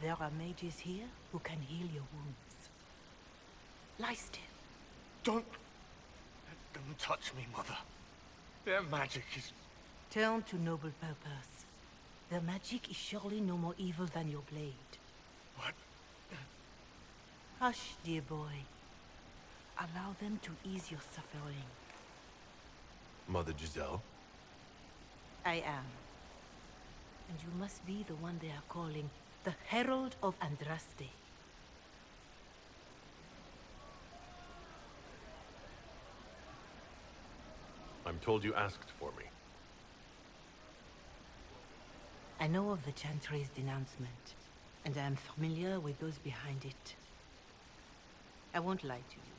There are mages here who can heal your wounds. Lie still. Don't touch me, Mother. Their magic is... Turn to noble purpose. Their magic is surely no more evil than your blade. What? Hush, dear boy. Allow them to ease your suffering. Mother Giselle? I am. And you must be the one they are calling the Herald of Andraste. I'm told you asked for me. I know of the Chantry's denouncement, and I am familiar with those behind it. I won't lie to you.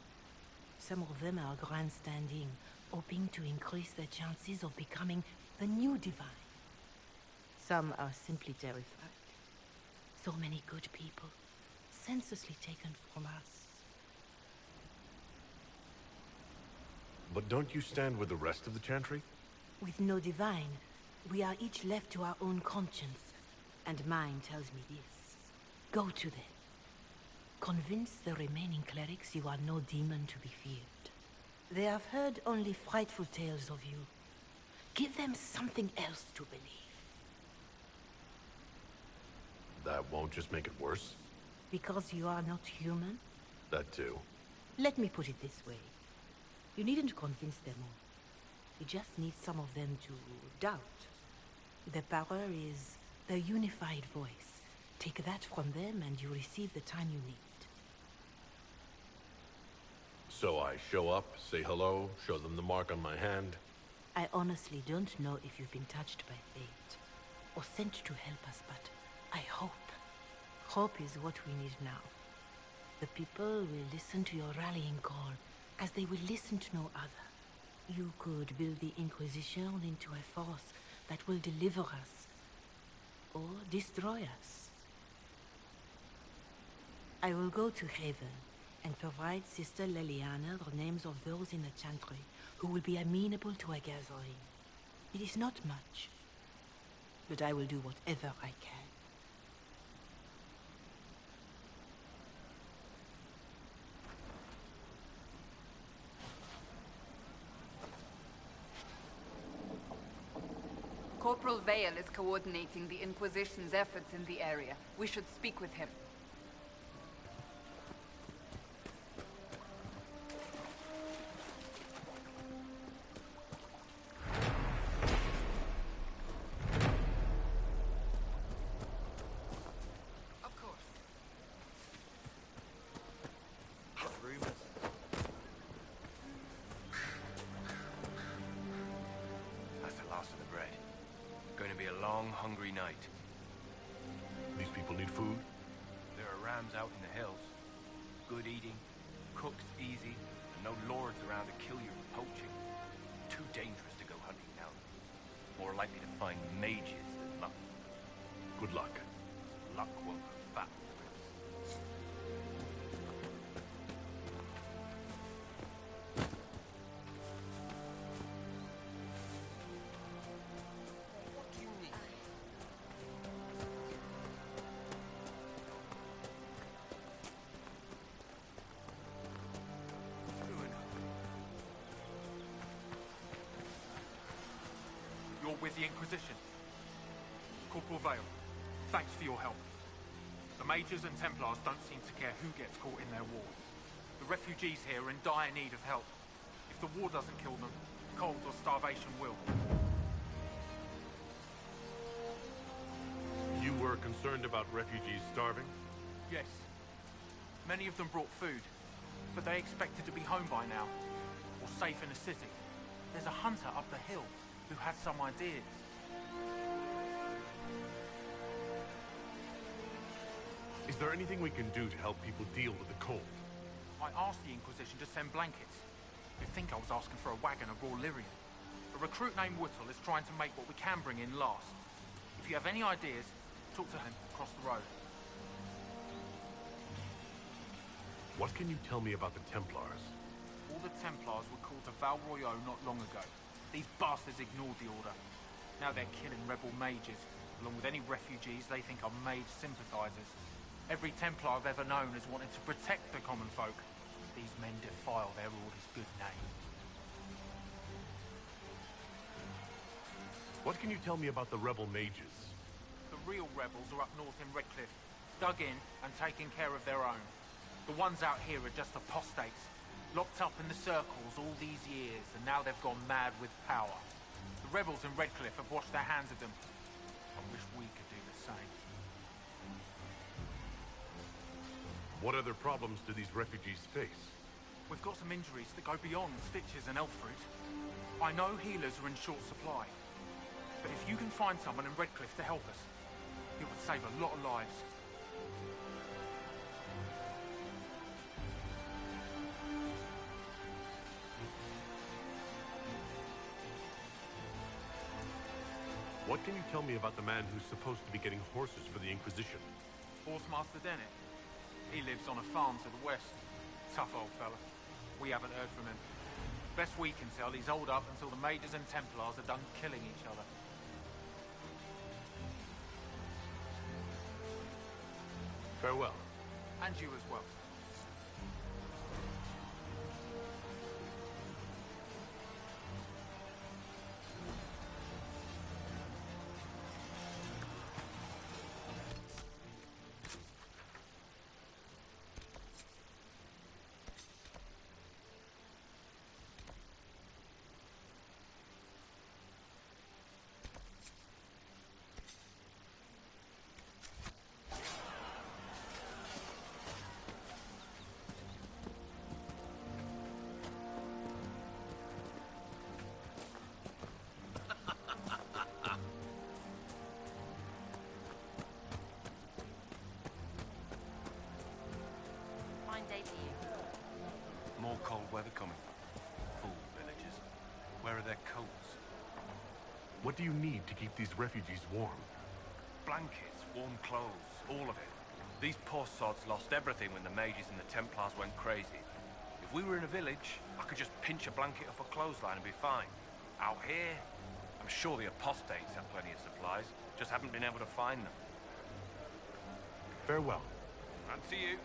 Some of them are grandstanding, hoping to increase their chances of becoming the new divine. Some are simply terrified. So many good people, senselessly taken from us. But don't you stand with the rest of the Chantry? With no divine, we are each left to our own conscience. And mine tells me this. Go to them. Convince the remaining clerics you are no demon to be feared. They have heard only frightful tales of you. Give them something else to believe. That won't just make it worse? Because you are not human? That too. Let me put it this way. You needn't convince them all. You just need some of them to doubt. Their power is their unified voice. Take that from them and you receive the time you need. So I show up, say hello, show them the mark on my hand. I honestly don't know if you've been touched by fate, or sent to help us, but I hope. Hope is what we need now. The people will listen to your rallying call, as they will listen to no other. You could build the Inquisition into a force that will deliver us. or destroy us. I will go to Haven and provide Sister Leliana the names of those in the Chantry who will be amenable to a gathering. It is not much, but I will do whatever I can. Corporal Vale is coordinating the Inquisition's efforts in the area. We should speak with him. Hungry night. These people need food? There are rams out in the hills. Good eating, cooked easy, and no lords around to kill you for poaching. Too dangerous to go hunting now. More likely to find mages than luck. Good luck. Luck won't fat. With the Inquisition. Corporal Vale, thanks for your help. The Mages and Templars don't seem to care who gets caught in their war. The refugees here are in dire need of help. If the war doesn't kill them, cold or starvation will. You were concerned about refugees starving? Yes. Many of them brought food, but they expected to be home by now, or safe in a city. There's a hunter up the hill who had some ideas. Is there anything we can do to help people deal with the cold? I asked the Inquisition to send blankets. You'd think I was asking for a wagon of raw lyrium. A recruit named Whittle is trying to make what we can bring in last. If you have any ideas, talk to him across the road. What can you tell me about the Templars? All the Templars were called to Val Royeaux not long ago. These bastards ignored the order. Now they're killing rebel mages, along with any refugees they think are mage sympathizers. Every Templar I've ever known has wanted to protect the common folk. These men defile their order's good name. What can you tell me about the rebel mages? The real rebels are up north in Redcliffe, dug in and taking care of their own. The ones out here are just apostates. Locked up in the circles all these years, and now they've gone mad with power. The rebels in Redcliffe have washed their hands of them. I wish we could do the same. What other problems do these refugees face? We've got some injuries that go beyond stitches and elf fruit. I know healers are in short supply, but if you can find someone in Redcliffe to help us, it would save a lot of lives. What can you tell me about the man who's supposed to be getting horses for the Inquisition? Horsemaster Dennett. He lives on a farm to the west. Tough old fella. We haven't heard from him. Best we can tell, he's holed up until the Mages and Templars are done killing each other. Farewell. And you as well. Day to you. More cold weather coming. Fool villagers. Where are their coats? What do you need to keep these refugees warm? blankets, warm clothes, all of it. These poor sods lost everything when the mages and the Templars went crazy. If we were in a village, I could just pinch a blanket off a clothesline and be fine. Out here, I'm sure the apostates have plenty of supplies, just haven't been able to find them. Farewell. And to you.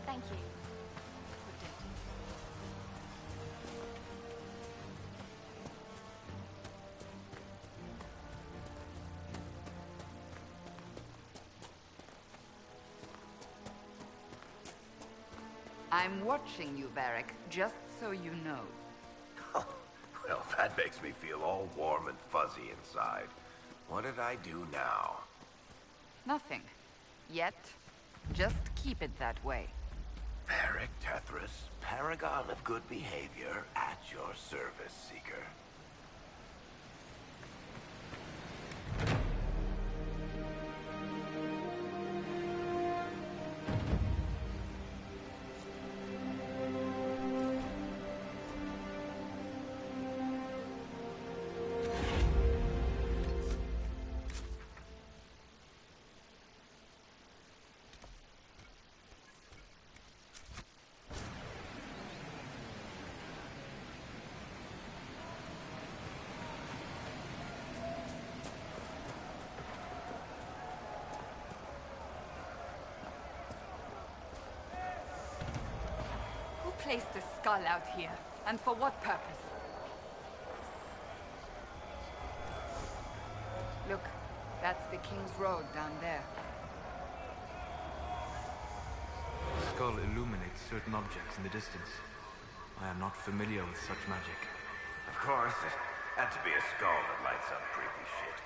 Thank you. I'm watching you, Varric, just so you know. Well, that makes me feel all warm and fuzzy inside. What did I do now? Nothing. Yet. Just keep it that way. Varric Tethras, paragon of good behavior, at your service, Seeker. Placed a skull out here, and for what purpose? Look, that's the King's Road down there. The skull illuminates certain objects in the distance. I am not familiar with such magic. Of course, it had to be a skull that lights up creepy shit.